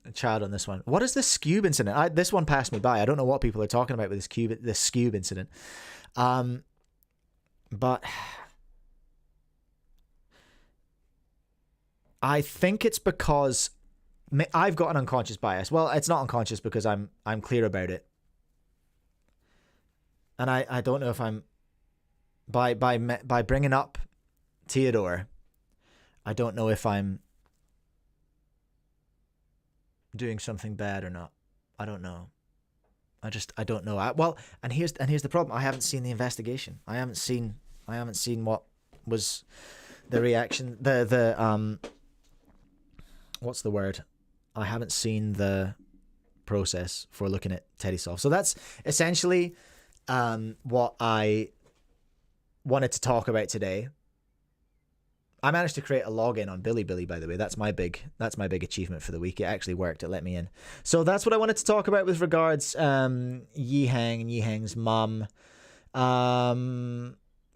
[SPEAKER 1] on this one. What is this Cube incident? This one passed me by. I don't know what people are talking about with this Cube incident. But I think it's because I've got an unconscious bias. Well, it's not unconscious because I'm clear about it. And I don't know if I'm by bringing up Theodore, I don't know if I'm doing something bad or not. I don't know. I don't know. And here's the problem. I haven't seen the investigation. I haven't seen what was the reaction. What's the word? I haven't seen the process for looking at Teddysoft. So that's essentially what I wanted to talk about today. I managed to create a login on Bilibili, by the way. That's my big achievement for the week. It actually worked. It let me in. So that's what I wanted to talk about with regards Yiheng and Yiheng's mum.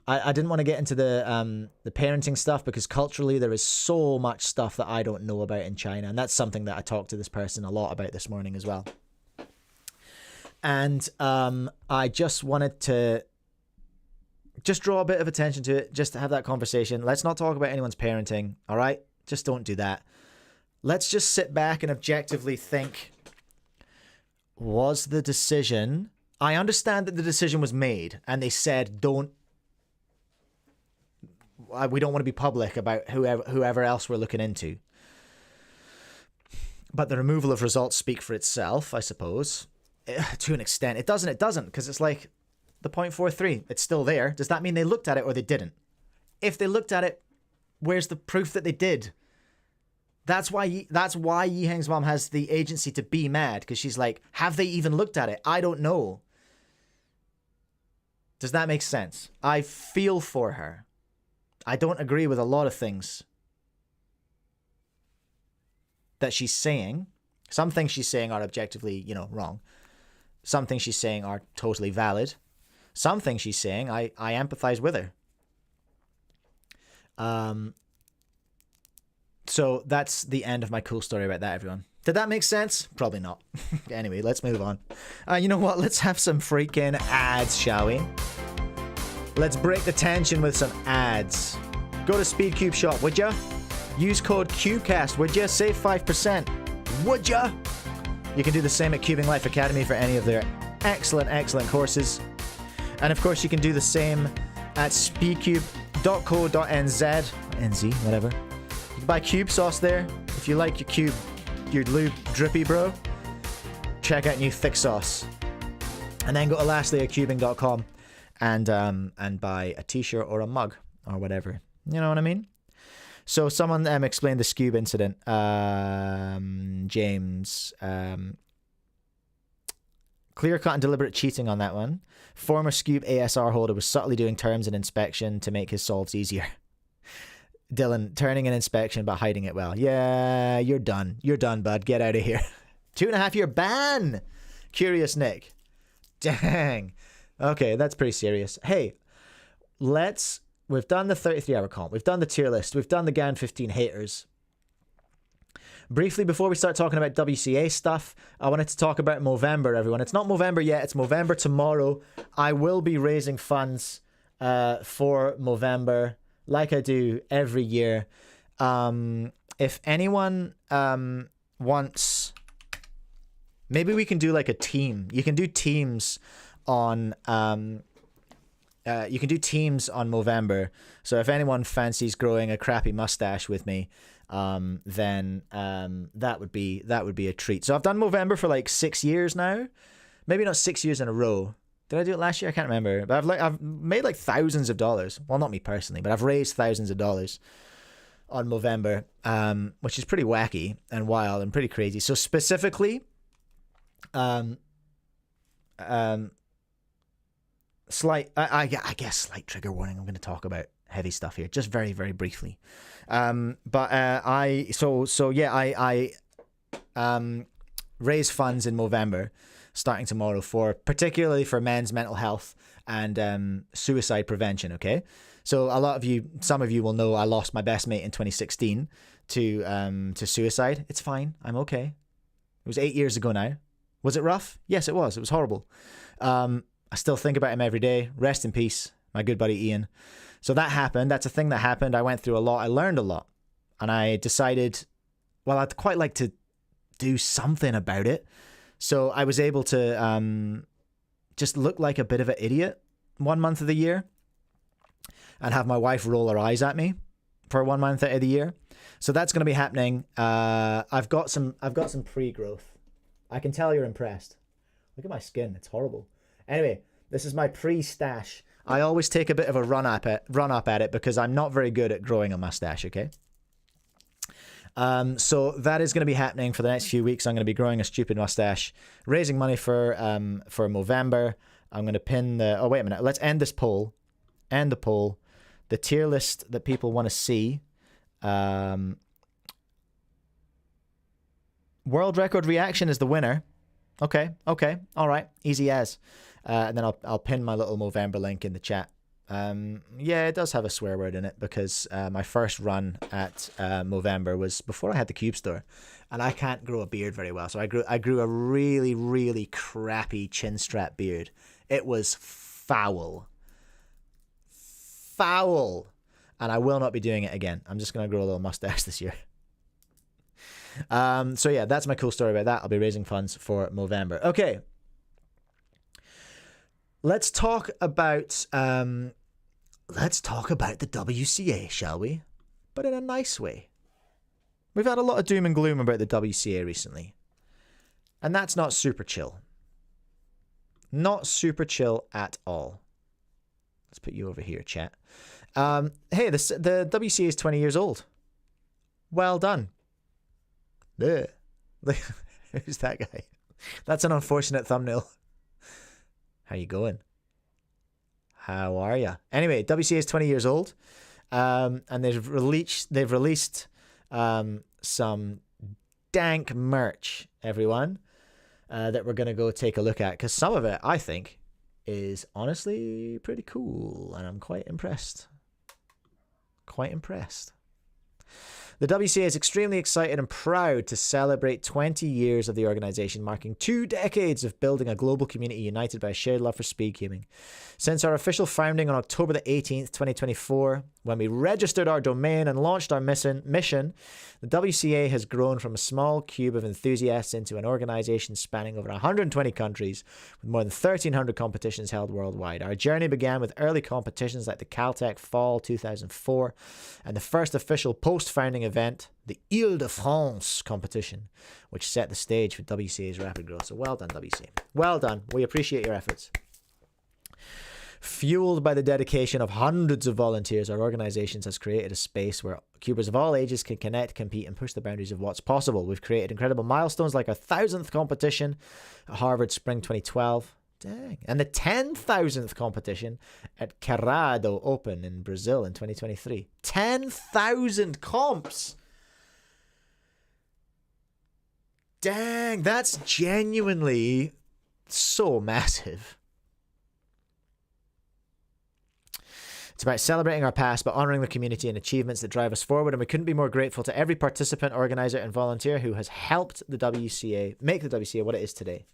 [SPEAKER 1] I didn't want to get into the parenting stuff because culturally there is so much stuff that I don't know about in China, and that's something that I talked to this person a lot about this morning as well. And I just wanted to draw a bit of attention to it, just to have that conversation. Let's not talk about anyone's parenting, all right? Just don't do that. Let's just sit back and objectively think, was the decision... I understand that the decision was made, and they said, we don't want to be public about whoever else we're looking into. But the removal of results speak for itself, I suppose. To an extent. It doesn't, because it's like the 0.43. It's still there. Does that mean they looked at it or they didn't? If they looked at it, where's the proof that they did? That's why Yiheng's mom has the agency to be mad, because she's like, have they even looked at it? I don't know. Does that make sense? I feel for her. I don't agree with a lot of things that she's saying. Some things she's saying are objectively, wrong. Some things she's saying are totally valid. Some things she's saying, I empathize with her. So that's the end of my cool story about that, everyone. Did that make sense? Probably not. Anyway, let's move on. You know what? Let's have some freaking ads, shall we? Let's break the tension with some ads. Go to Speedcube shop, would ya? Use code Cubecast, would ya? Save 5%, would ya? You can do the same at Cubing Life Academy for any of their excellent courses. And of course, you can do the same at speedcube.co.nz, NZ, whatever. You can buy cube sauce there. If you like your lube drippy, bro, check out new thick sauce. And then go to lastly at cubing.com and buy a t-shirt or a mug or whatever. You know what I mean?
[SPEAKER 3] So someone explained the Scube incident. James. Clear cut and deliberate cheating on that one. Former Scube ASR holder was subtly doing terms and inspection to make his solves easier. Dylan, turning an inspection but hiding it well. Yeah, you're done. You're done, bud. Get out of here. 2.5 year ban. Curious Nick. Dang. Okay, that's pretty serious. Hey, we've done the 33-hour comp. We've done the tier list. We've done the GAN 15 haters. Briefly, before we start talking about WCA stuff, I wanted to talk about Movember, everyone. It's not Movember yet. It's Movember tomorrow. I will be raising funds for Movember, like I do every year. If anyone wants... Maybe we can do like a team. You can do teams on... you can do teams on Movember. So if anyone fancies growing a crappy mustache with me, then that would be a treat. So I've done Movember for like 6 years now, maybe not 6 years in a row. Did I do it last year? I can't remember. But I've made like thousands of dollars. Well, not me personally, but I've raised thousands of dollars on Movember, which is pretty wacky and wild and pretty crazy. So specifically, I guess slight trigger warning. I'm going to talk about heavy stuff here, just very, very briefly. I raise funds in Movember, starting tomorrow, particularly for men's mental health and suicide prevention. Okay, so some of you will know I lost my best mate in 2016 to suicide. It's fine. I'm okay. It was 8 years ago now. Was it rough? Yes, it was. It was horrible. I still think about him every day. Rest in peace, my good buddy Ian. So that happened. That's a thing that happened. I went through a lot. I learned a lot. And I decided, well, I'd quite like to do something about it. So I was able to just look like a bit of an idiot 1 month of the year and have my wife roll her eyes at me for 1 month of the year. So that's going to be happening. I've got some pre-growth. I can tell you're impressed. Look at my skin. It's horrible. Anyway, this is my pre-stash. I always take a bit of a run up at it because I'm not very good at growing a mustache, okay? So that is going to be happening for the next few weeks. I'm going to be growing a stupid mustache, raising money for Movember. I'm going to pin the... Oh, wait a minute. Let's end this poll. End the poll. The tier list that people want to see. World record reaction is the winner. Okay. All right. Easy as. And then I'll pin my little Movember link in the chat. Yeah, it does have a swear word in it because my first run at Movember was before I had the Cube store, and I can't grow a beard very well. So I grew a really, really crappy chin strap beard. It was foul, and I will not be doing it again. I'm just gonna grow a little mustache this year. So yeah, that's my cool story about that. I'll be raising funds for Movember. Okay. Let's talk about the WCA, shall we? But in a nice way. We've had a lot of doom and gloom about the WCA recently. And that's not super chill. Not super chill at all. Let's put you over here, chat. Hey, the WCA is 20 years old. Well done. Ugh. Who's that guy? That's an unfortunate thumbnail. How you going? How are ya? Anyway, WCA is 20 years old, and they've released some dank merch, everyone, that we're gonna go take a look at because some of it I think is honestly pretty cool, and I'm quite impressed. Quite impressed. The WCA is extremely excited and proud to celebrate 20 years of the organization, marking 2 decades of building a global community united by a shared love for speedcubing. Since our official founding on October the 18th, 2024, when we registered our domain and launched our mission, the WCA has grown from a small cube of enthusiasts into an organization spanning over 120 countries with more than 1,300 competitions held worldwide. Our journey began with early competitions like the Caltech Fall 2004 and the first official post-founding event, the Ile-de-France competition, which set the stage for WCA's rapid growth. So well done, WCA. Well done. We appreciate your efforts. Fueled by the dedication of hundreds of volunteers, our organizations has created a space where cubers of all ages can connect, compete, and push the boundaries of what's possible. We've created incredible milestones like our 1,000th competition at Harvard Spring 2012. Dang. And the 10,000th competition at Cuarto Open in Brazil in 2023. 10,000 comps! Dang, that's genuinely so massive. It's about celebrating our past, but honoring the community and achievements that drive us forward. And we couldn't be more grateful to every participant, organizer, and volunteer who has helped the WCA make the WCA what it is today.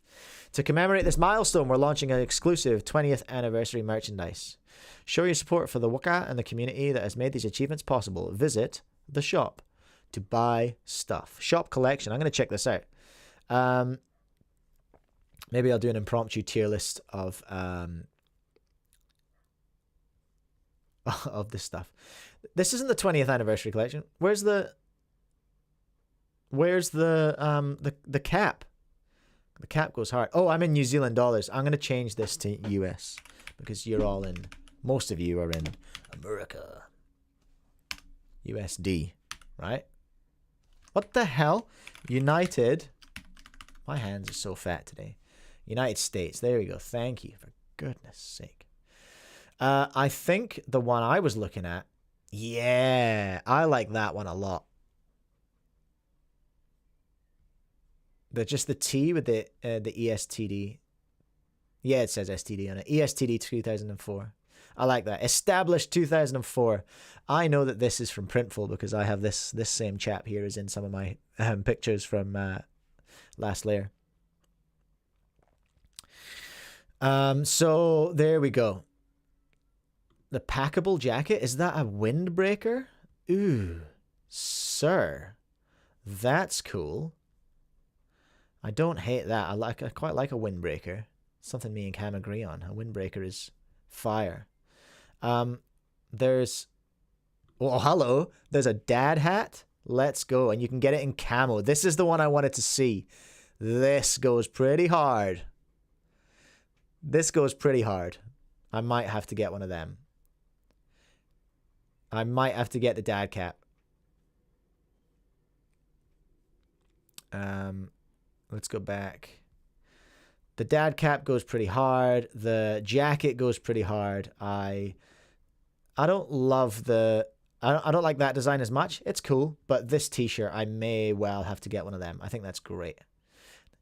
[SPEAKER 3] To commemorate this milestone, we're launching an exclusive 20th anniversary merchandise. Show your support for the WQAC and the community that has made these achievements possible. Visit the shop to buy stuff. Shop collection. I'm going to check this out. Maybe I'll do an impromptu tier list of this stuff. This isn't the 20th anniversary collection. Where's the cap? The cap goes hard. Oh, I'm in New Zealand dollars. I'm going to change this to US because most of you are in America. USD, right? What the hell? United. My hands are so fat today. United States. There we go. Thank you, for goodness sake. I think the one I was looking at, yeah, I like that one a lot. Just the T with the ESTD. Yeah, it says STD on it. ESTD 2004. I like that. Established 2004. I know that this is from Printful because I have this same chap here is in some of my pictures from last layer. So there we go. The packable jacket, is that a windbreaker? Ooh, sir, that's cool. I don't hate that. I quite like a windbreaker. Something me and Cam agree on. A windbreaker is fire. There's a dad hat. Let's go. And you can get it in camo. This is the one I wanted to see. This goes pretty hard. I might have to get one of them. I might have to get the dad cap. Let's go back. The dad cap goes pretty hard. The jacket goes pretty hard. I don't love I don't like that design as much. It's cool, but this t-shirt, I may well have to get one of them. I think that's great.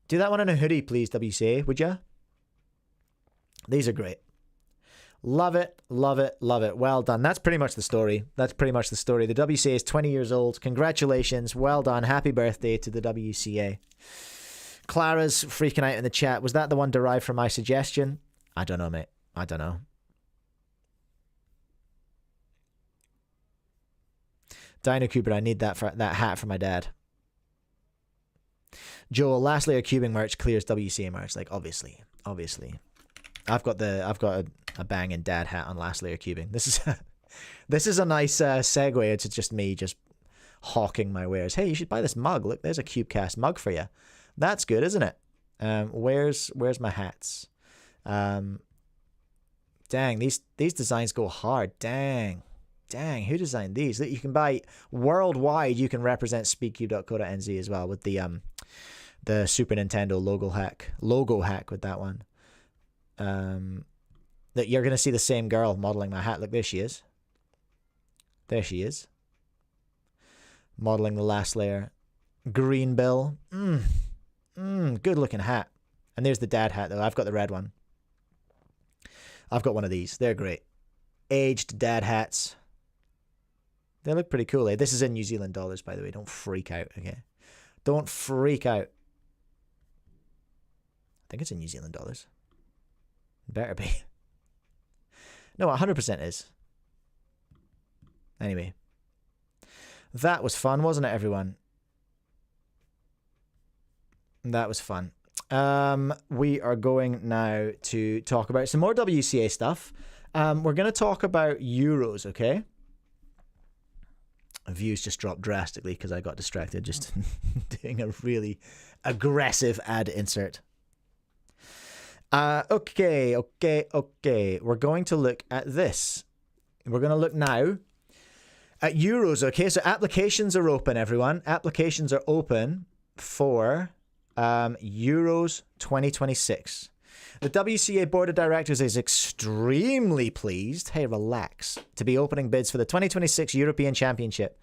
[SPEAKER 3] Do that one in a hoodie, please, WCA, would ya? These are great. Love it, love it, love it. Well done. That's pretty much the story. The WCA is 20 years old. Congratulations. Well done. Happy birthday to the WCA. Clara's freaking out in the chat. Was that the one derived from my suggestion? I don't know, mate. I don't know. Dino Cooper, I need that hat for my dad. Joel, last layer cubing merch clears WCA merch. Like, obviously. I've got a banging dad hat on last layer cubing. This is a nice segue into just me just hawking my wares. Hey, you should buy this mug. Look, there's a Cubecast mug for you. That's good, isn't it? Where's my hats? Dang, these designs go hard. Dang, who designed these? You can buy worldwide. You can represent speedcube.co.nz as well with the Super Nintendo logo hack with that one. That you're gonna see the same girl modeling my hat. Look, there she is. Modeling the last layer. Green bill. Good looking hat. And there's the dad hat though. I've got the red one. I've got one of these. They're great. Aged dad hats. They look pretty cool, eh? This is in New Zealand dollars, by the way. Don't freak out, okay? Don't freak out. I think it's in New Zealand dollars. Better be. No, 100% is. Anyway. That was fun, wasn't it, everyone? That was fun. We are going now to talk about some more WCA stuff. We're going to talk about Euros, okay? Views just dropped drastically because I got distracted just doing a really aggressive ad insert.
[SPEAKER 1] Okay. We're going to look at this. We're going to look now at Euros. Okay, so applications are open, everyone. Applications are open for Euros 2026. The WCA Board of Directors is extremely pleased, hey, relax, to be opening bids for the 2026 European Championship,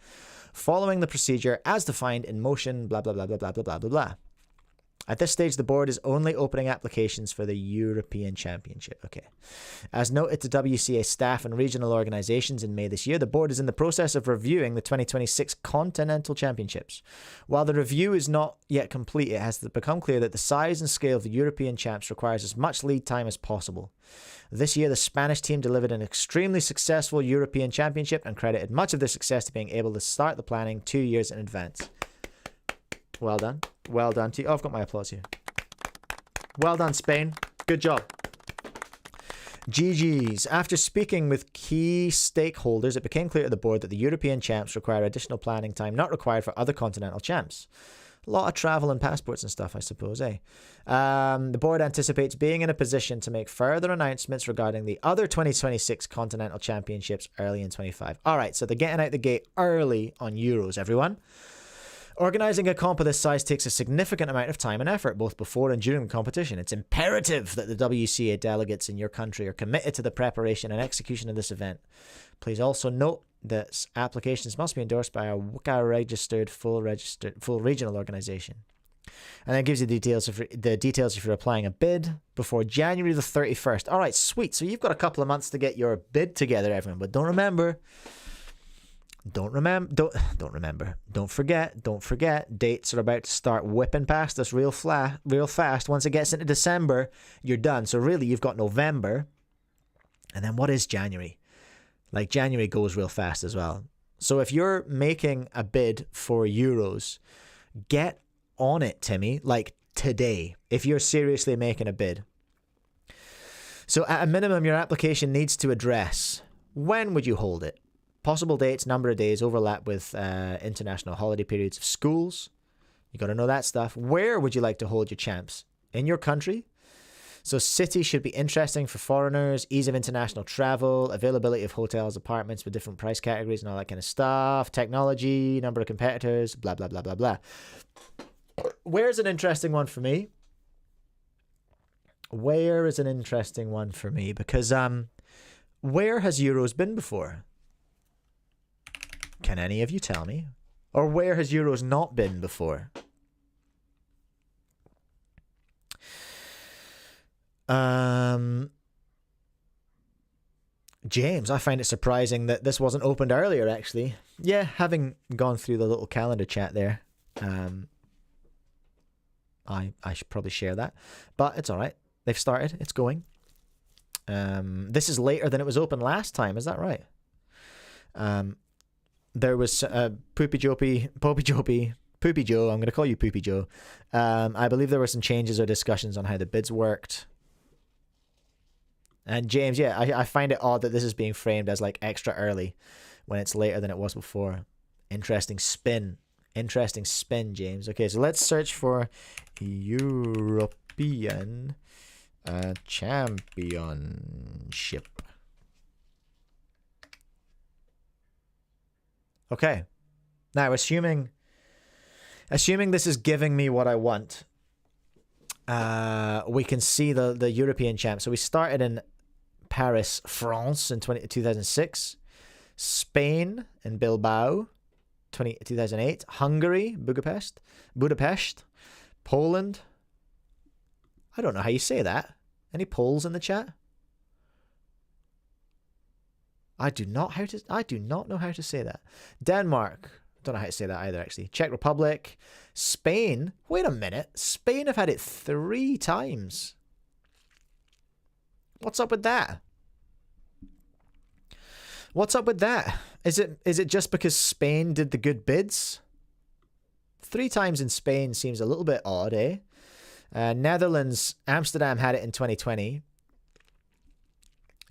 [SPEAKER 1] following the procedure as defined in motion, blah, blah, blah, blah, blah, blah, blah, blah, blah. At this stage, the board is only opening applications for the European Championship. Okay. As noted to WCA staff and regional organizations in May this year, the board is in the process of reviewing the 2026 Continental Championships. While the review is not yet complete, it has become clear that the size and scale of the European Champs requires as much lead time as possible. This year, the Spanish team delivered an extremely successful European Championship and credited much of their success to being able to start the planning 2 years in advance. Well done. Well done to you. Oh, I've got my applause here. Well done, Spain. Good job. GG's. After speaking with key stakeholders, it became clear to the board that the European champs require additional planning time not required for other continental champs. A lot of travel and passports and stuff, I suppose, eh? The board anticipates being in a position to make further announcements regarding the other 2026 continental championships early in 25. All right, so they're getting out the gate early on Euros, everyone. Organising a comp of this size takes a significant amount of time and effort, both before and during the competition. It's imperative that the WCA delegates in your country are committed to the preparation and execution of this event. Please also note that applications must be endorsed by a WQAC registered full regional organisation. And then it gives you the details if you're applying a bid before January the 31st. All right, sweet. So you've got a couple of months to get your bid together, everyone. But don't forget, dates are about to start whipping past us real fast. Once it gets into December, you're done. So really, you've got November. And then what is January? Like, January goes real fast as well. So if you're making a bid for Euros, get on it, Timmy, like today, if you're seriously making a bid. So at a minimum, your application needs to address when would you hold it? Possible dates, number of days, overlap with international holiday periods of schools. You got to know that stuff. Where would you like to hold your champs? In your country? So city should be interesting for foreigners, ease of international travel, availability of hotels, apartments with different price categories and all that kind of stuff, technology, number of competitors, blah, blah, blah, blah, blah. Where's an interesting one for me? Where is an interesting one for me? Because where has Euros been before? Can any of you tell me? Or where has Euros not been before? James, I find it surprising that this wasn't opened earlier, actually. Yeah, having gone through the little calendar chat there, I should probably share that. But it's all right. They've started. It's going. This is later than it was open last time. Is that right? There was Poopy Joe, I'm going to call you Poopy Joe. I believe there were some changes or discussions on how the bids worked. And James, yeah, I find it odd that this is being framed as like extra early when it's later than it was before. Interesting spin, James. Okay, so let's search for European Championship. Okay. Now, assuming this is giving me what I want, we can see the European champ. So we started in Paris, France in 2006, Spain in Bilbao, 2008, Hungary, Budapest, Poland. I don't know how you say that. Any Poles in the chat? I do not know how to say that. Denmark. Don't know how to say that either, actually. Czech Republic. Spain. Wait a minute. Spain have had it 3 times. What's up with that? Is it just because Spain did the good bids? 3 times in Spain seems a little bit odd, eh? Netherlands. Amsterdam had it in 2020.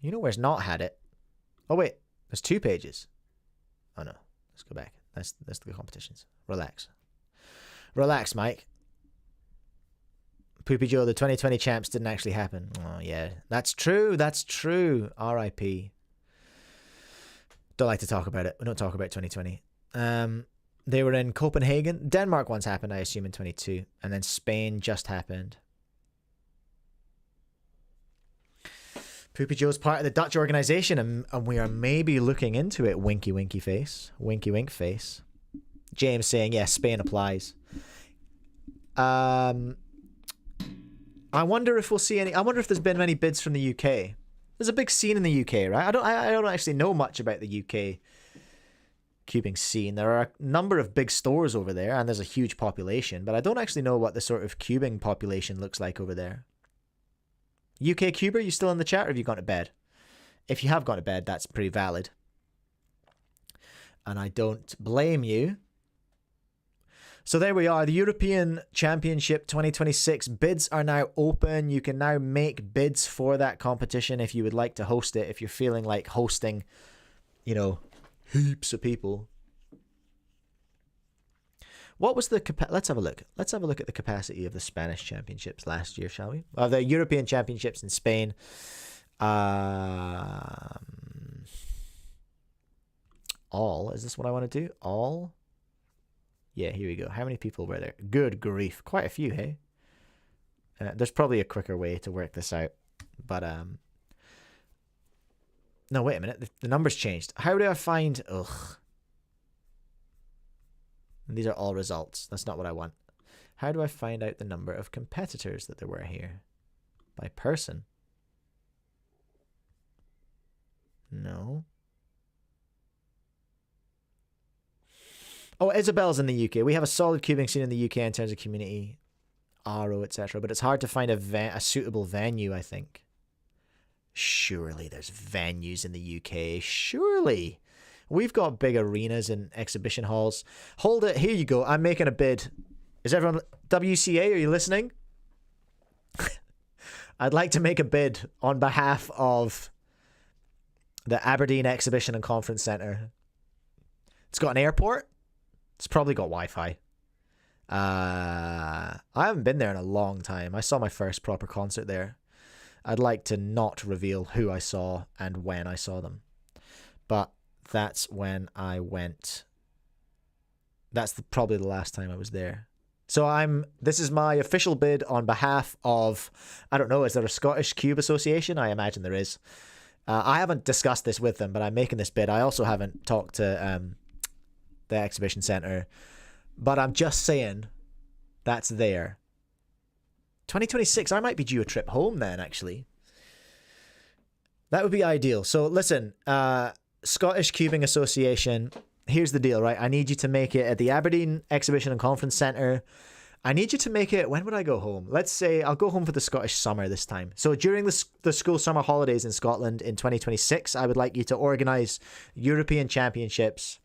[SPEAKER 1] You know where's not had it? Oh, wait. There's 2 pages. Oh, no. Let's go back. That's the competitions. Relax, Mike.
[SPEAKER 3] Poopy Joe, the 2020 champs didn't actually happen. Oh, yeah. That's true. That's true. R.I.P. Don't like to talk about it. We don't talk about 2020. They were in Copenhagen. Denmark once happened, I assume, in 22. And then Spain just happened. Poopy Joe's part of the Dutch organization, and we are maybe looking into it. Winky, winky face. Winky, wink face. James saying, yeah, Spain applies. I wonder if we'll see any. I wonder if there's been many bids from the UK. There's a big scene in the UK, right? I don't actually know much about the UK cubing scene. There are a number of big stores over there, and there's a huge population, but I don't actually know what the sort of cubing population looks like over there. UK Cuber, you still in the chat, or have you gone to bed? If you have gone to bed, that's pretty valid. And I don't blame you. So there we are. The European Championship 2026 bids are now open. You can now make bids for that competition if you would like to host it. If you're feeling like hosting, you know, heaps of people. What was the let's have a look. Let's have a look at the capacity of the Spanish championships last year, shall we? The European Championships in Spain. All. Is this what I want to do? All. Yeah, here we go. How many people were there? Good grief. Quite a few, hey? There's probably a quicker way to work this out. But, no, wait a minute. The numbers changed. How do I find... Ugh. And these are all results. That's not what I want. How do I find out the number of competitors that there were here? By person? No. Oh, Isabel's in the UK. We have a solid cubing scene in the UK in terms of community, RO, etc. But it's hard to find a suitable venue, I think. Surely there's venues in the UK. Surely. We've got big arenas and exhibition halls. Hold it. Here you go. I'm making a bid. Is everyone... WCA, are you listening? I'd like to make a bid on behalf of the Aberdeen Exhibition and Conference Centre. It's got an airport. It's probably got Wi-Fi. I haven't been there in a long time. I saw my first proper concert there. I'd like to not reveal who I saw and when I saw them. But that's when I went. That's probably the last time I was there. So this is my official bid on behalf of, I don't know, is there a Scottish Cube Association? I imagine there is. I haven't discussed this with them, but I'm making this bid. I also haven't talked to the exhibition centre, but I'm just saying that's there. 2026, I might be due a trip home then, actually. That would be ideal. So listen, Scottish Cubing Association, here's the deal, right? I need you to make it at the Aberdeen Exhibition and Conference Centre. I need you to make it, when would I go home? Let's say I'll go home for the Scottish summer this time. So during the school summer holidays in Scotland in 2026, I would like you to organise European Championships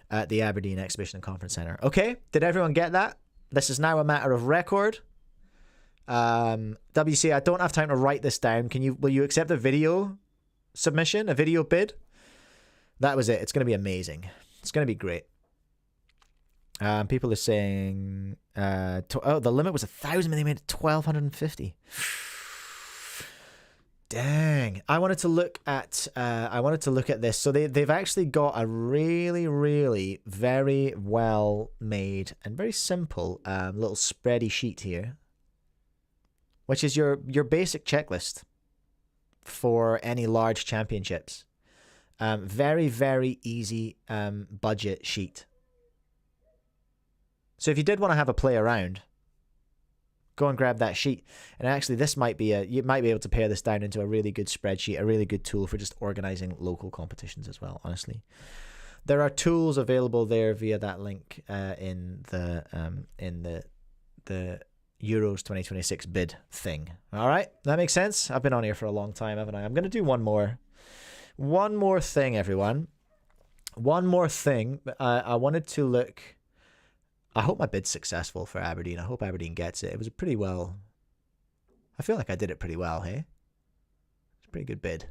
[SPEAKER 3] at the Aberdeen Exhibition and Conference Centre. Okay, did everyone get that? This is now a matter of record. WC, I don't have time to write this down. Will you accept a video submission, a video bid? That was it. It's going to be amazing. It's going to be great. People are saying, the limit was 1,000, but they made it 1,250. Dang. I wanted to look at this. So they've actually got a really, really very well made and very simple little spready sheet here, which is your basic checklist for any large championships. Very, very easy budget sheet. So if you did want to have a play around, go and grab that sheet. And actually, this might be you might be able to pare this down into a really good spreadsheet, a really good tool for just organizing local competitions as well, honestly. There are tools available there via that link in the Euros 2026 bid thing. All right, that makes sense. I've been on here for a long time, haven't I? I'm going to do one more thing, everyone. One more thing. I wanted to look. I hope my bid's successful for Aberdeen. I hope Aberdeen gets it. It was a pretty well... I feel like I did it pretty well, hey? It's a pretty good bid.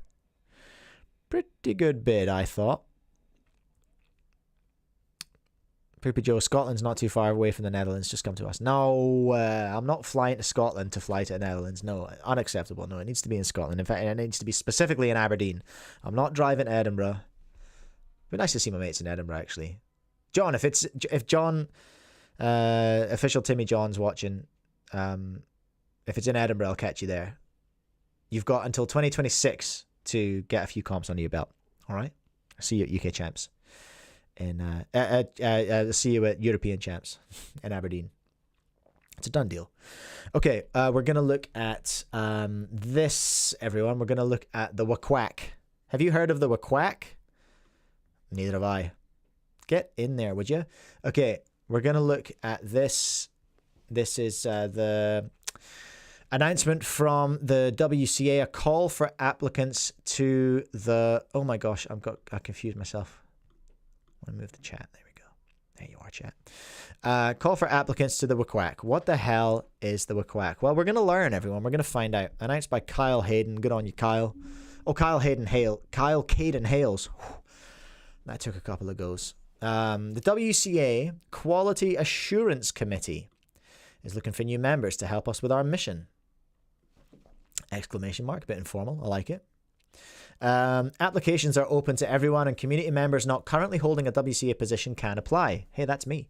[SPEAKER 3] Pretty good bid, I thought. Poopy Joe, Scotland's not too far away from the Netherlands. Just come to us. No, I'm not flying to Scotland to fly to the Netherlands. No, unacceptable. No, it needs to be in Scotland. In fact, it needs to be specifically in Aberdeen. I'm not driving to Edinburgh. It'd be nice to see my mates in Edinburgh, actually. John, if John, official Timmy John's watching, if it's in Edinburgh, I'll catch you there. You've got until 2026 to get a few comps under your belt. All right? I'll see you at UK Champs. See you at European Champs in Aberdeen. It's a done deal. Okay, we're going to look at this, everyone. We're going to look at the WQAC. Have you heard of the WQAC? Neither have I. Get in there, would you? Okay, we're going to look at this. This is the announcement from the WCA, a call for applicants to the... Oh my gosh, I confused myself. I want to move the chat. There we go. There you are, chat. Call for applicants to the WQAC. What the hell is the WQAC? Well, we're going to learn, everyone. We're going to find out. Announced by Kyle Hayden. Good on you, Kyle. Oh, Kyle Caden Hales. Whew. That took a couple of goes. The WCA Quality Assurance Committee is looking for new members to help us with our mission. Exclamation mark. A bit informal. I like it. Applications are open to everyone, and community members not currently holding a WCA position can apply. Hey, that's me.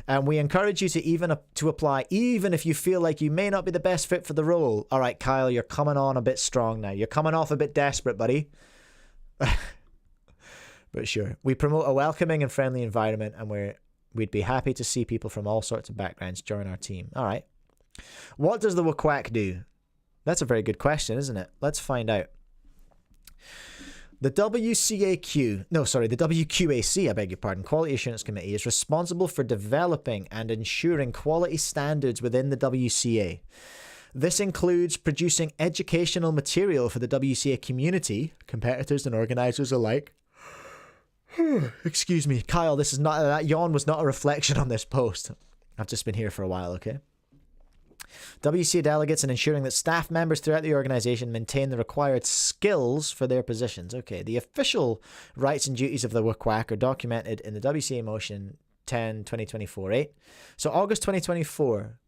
[SPEAKER 3] And we encourage you to apply, even if you feel like you may not be the best fit for the role. All right, Kyle, you're coming on a bit strong now. You're coming off a bit desperate, buddy. But sure, we promote a welcoming and friendly environment, and we'd be happy to see people from all sorts of backgrounds join our team. All right. What does the WQAC do? That's a very good question, isn't it? Let's find out. The WQAC, I beg your pardon, Quality Assurance Committee is responsible for developing and ensuring quality standards within the WCA. This includes producing educational material for the WCA community, competitors and organisers alike. Excuse me, Kyle, that yawn was not a reflection on this post. I've just been here for a while, okay? WCA delegates and ensuring that staff members throughout the organisation maintain the required skills for their positions. Okay, the official rights and duties of the WQAC are documented in the WCA Motion 10/2024-8. So August 2024.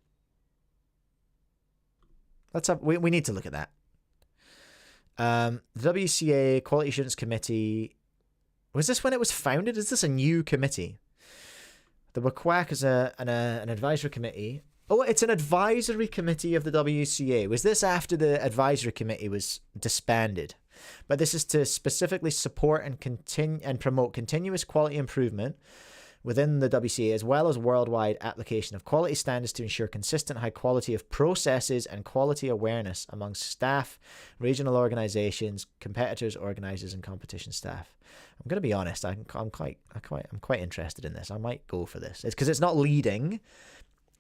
[SPEAKER 3] We need to look at that. The WCA Quality Assurance Committee. Was this when it was founded? Is this a new committee? The WQAC is an advisory committee. Oh, it's an advisory committee of the WCA. Was this after the advisory committee was disbanded? But this is to specifically support and promote continuous quality improvement within the WCA, as well as worldwide application of quality standards to ensure consistent high quality of processes and quality awareness among staff, regional organizations, competitors, organizers, and competition staff. I'm going to be honest. I'm quite interested in this. I might go for this. It's because it's not leading,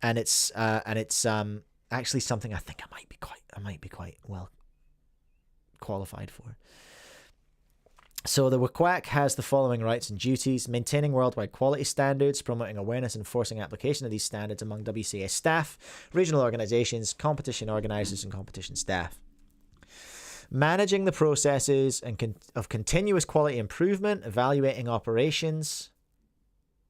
[SPEAKER 3] and it's actually something I think I might be quite well qualified for. So the WQAC has the following rights and duties: maintaining worldwide quality standards, promoting awareness and enforcing application of these standards among WCA staff, regional organizations, competition organizers, and competition staff. Managing the processes of continuous quality improvement, evaluating operations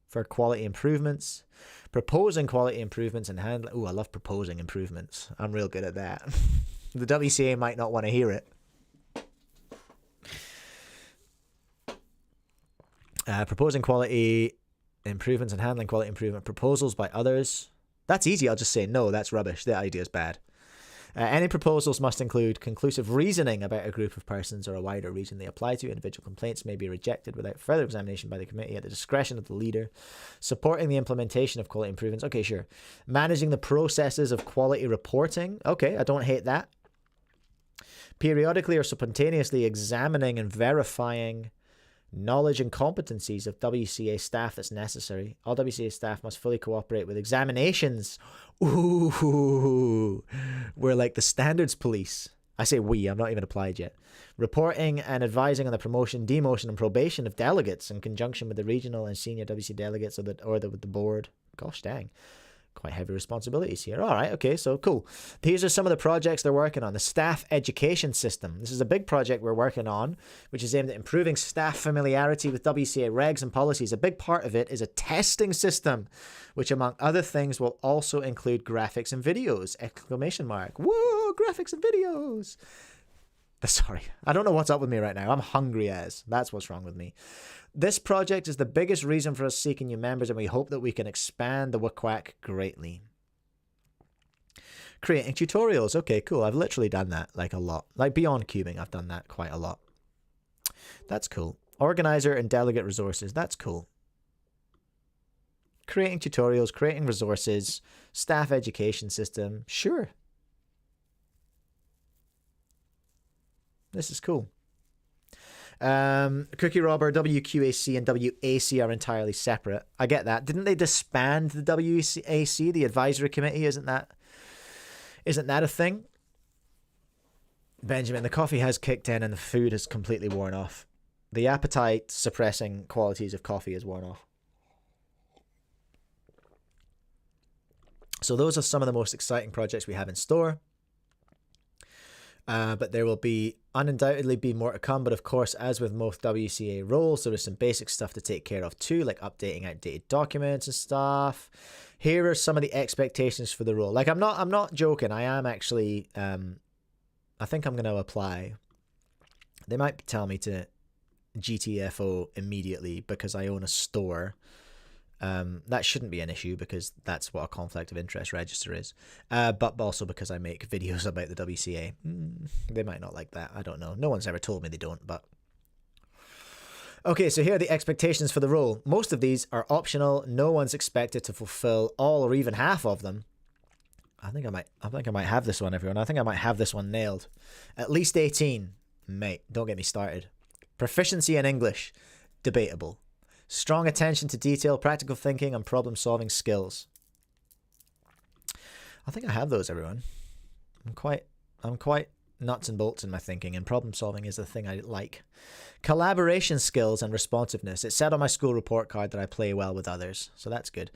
[SPEAKER 3] for quality improvements, proposing quality improvements, and handling... Ooh, I love proposing improvements. I'm real good at that. The WCA might not want to hear it. Proposing quality improvements and handling quality improvement proposals by others. That's easy. I'll just say no, that's rubbish. The idea is bad. Any proposals must include conclusive reasoning about a group of persons or a wider region they apply to. Individual complaints may be rejected without further examination by the committee at the discretion of the leader. Supporting the implementation of quality improvements. Okay, sure. Managing the processes of quality reporting. Okay, I don't hate that. Periodically or spontaneously examining and verifying knowledge and competencies of WCA staff that's necessary. All WCA staff must fully cooperate with examinations. Ooh, we're like the standards police. I say we, I'm not even applied yet. Reporting and advising on the promotion, demotion, and probation of delegates in conjunction with the regional and senior WCA delegates with the board. Gosh dang.
[SPEAKER 1] quite heavy responsibilities here. All right, okay, so cool. These are some of the projects they're working on. The staff education system. This is a big project we're working on, which is aimed at improving staff familiarity with WCA regs and policies. A big part of it is a testing system, which among other things will also include graphics and videos! Exclamation mark. Whoa, graphics and videos! Sorry, I don't know what's up with me right now. I'm hungry as. That's what's wrong with me. This project is the biggest reason for us seeking new members, and we hope that we can expand the WQAC greatly. Creating tutorials. Okay, cool. I've literally done that like a lot. Like beyond cubing, I've done that quite a lot. That's cool. Organizer and delegate resources. That's cool. Creating tutorials, creating resources, staff education system. Sure. This is cool. Cookie Robber, WQAC and WAC are entirely separate. I get that. Didn't they disband the WQAC, the advisory committee? Isn't that a thing? Benjamin, the coffee has kicked in and the food has completely worn off. The appetite suppressing qualities of coffee has worn off. So those are some of the most exciting projects we have in store. But there will undoubtedly be more to come. But of course, as with most WCA roles, there is some basic stuff to take care of too, like updating outdated documents and stuff. Here are some of the expectations for the role. Like I'm not joking. I am actually, I think I'm going to apply. They might tell me to GTFO immediately because I own a store. That shouldn't be an issue because that's what a conflict of interest register is. But also because I make videos about the WCA. They might not like that. I don't know. No one's ever told me they don't, but... Okay, so here are the expectations for the role. Most of these are optional. No one's expected to fulfill all or even half of them. I think I might have this one, everyone. I think I might have this one nailed. At least 18. Mate, don't get me started. Proficiency in English. Debatable. Strong attention to detail, practical thinking, and problem-solving skills. I think I have those, everyone. I'm quite nuts and bolts in my thinking, and problem-solving is the thing I like. Collaboration skills and responsiveness. It said on my school report card that I play well with others, so that's good.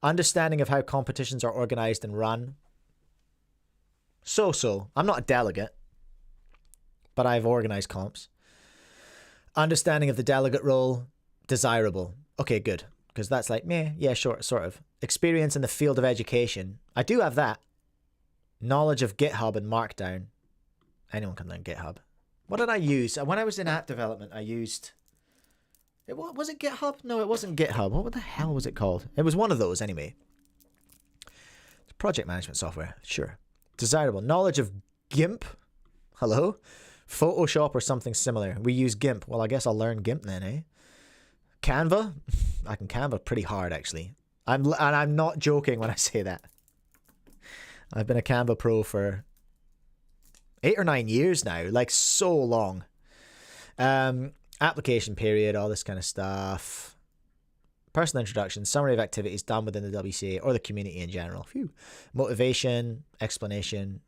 [SPEAKER 1] Understanding of how competitions are organized and run. So. I'm not a delegate, but I've organized comps. Understanding of the delegate role. Desirable. Okay, good. Because that's like, meh, yeah, sure, sort of. Experience in the field of education. I do have that. Knowledge of GitHub and Markdown. Anyone can learn GitHub. What did I use? When I was in app development, I used... Was it GitHub? No, it wasn't GitHub. What the hell was it called? It was one of those, anyway. Project management software. Sure. Desirable. Knowledge of GIMP. Hello? Photoshop or something similar. We use GIMP. Well, I guess I'll learn GIMP then, eh? Canva? I can Canva pretty hard, actually. I'm not joking when I say that. I've been a Canva pro for 8 or 9 years now. Like, so long. Application period, all this kind of stuff. Personal introduction, summary of activities done within the WCA or the community in general. Phew. Motivation, explanation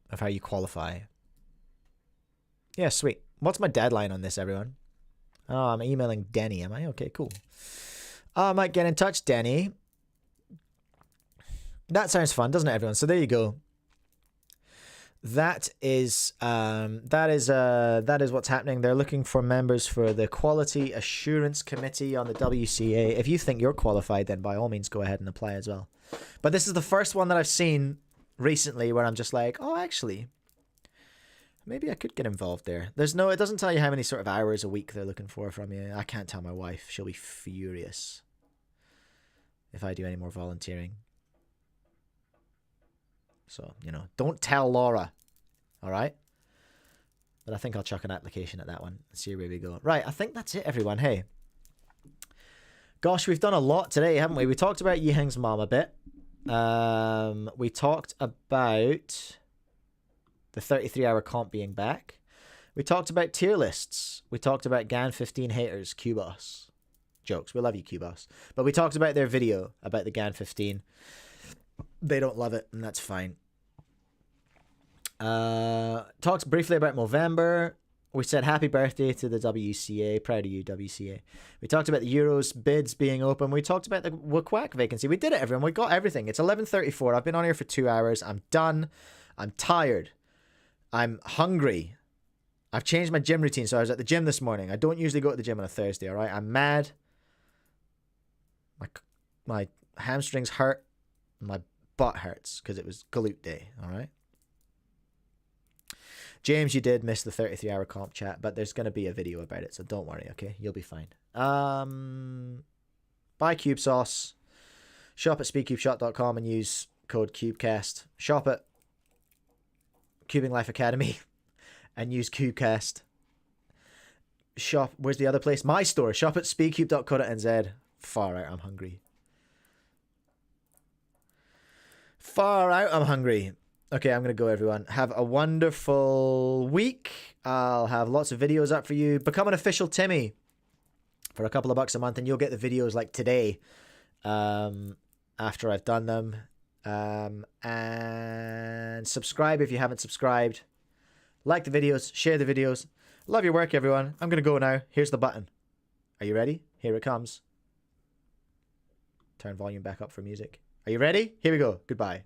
[SPEAKER 1] of how you qualify. Yeah, sweet. What's my deadline on this, everyone? Oh, I'm emailing Denny, am I? Okay, cool. I might get in touch, Denny. That sounds fun, doesn't it, everyone? So there you go. That is what's happening. They're looking for members for the Quality Assurance Committee on the WCA. If you think you're qualified, then by all means go ahead and apply as well. But this is the first one that I've seen recently where I'm just like, oh, actually... maybe I could get involved there. It doesn't tell you how many sort of hours a week they're looking for from you. I can't tell my wife. She'll be furious if I do any more volunteering. So, don't tell Laura. All right? But I think I'll chuck an application at that one and see where we go. Right, I think that's it, everyone. Hey. Gosh, we've done a lot today, haven't we? We talked about Yiheng's mom a bit. We talked about... the 33-hour comp being back. We talked about tier lists. We talked about GAN 15 haters, Cubos. Jokes. We love you, Cubos. But we talked about their video about the GAN 15. They don't love it, and that's fine. Talked briefly about Movember. We said happy birthday to the WCA. Proud of you, WCA. We talked about the Euros bids being open. We talked about the WQAC vacancy. We did it, everyone. We got everything. It's 11:34. I've been on here for 2 hours. I'm done. I'm tired. I'm hungry. I've changed my gym routine, so I was at the gym this morning. I don't usually go to the gym on a Thursday, all right? I'm mad. My hamstrings hurt. My butt hurts because it was glute day, all right? James, you did miss the 33-hour comp chat, but there's going to be a video about it, so don't worry, okay? You'll be fine. Buy Cube Sauce. Shop at speedcubeshop.com and use code Cubecast. Shop at Cubing Life Academy and use Cubecast. Shop, where's the other place? My store. Shop at speedcube.co.nz. Far out, I'm hungry. Far out, I'm hungry. Okay, I'm going to go, everyone. Have a wonderful week. I'll have lots of videos up for you. Become an official Timmy for a couple of bucks a month, and you'll get the videos like today after I've done them. And subscribe if you haven't subscribed. Like the videos. Share the videos. Love your work, everyone. I'm going to go now. Here's the button. Are you ready? Here it comes. Turn volume back up for music. Are you ready? Here we go. Goodbye.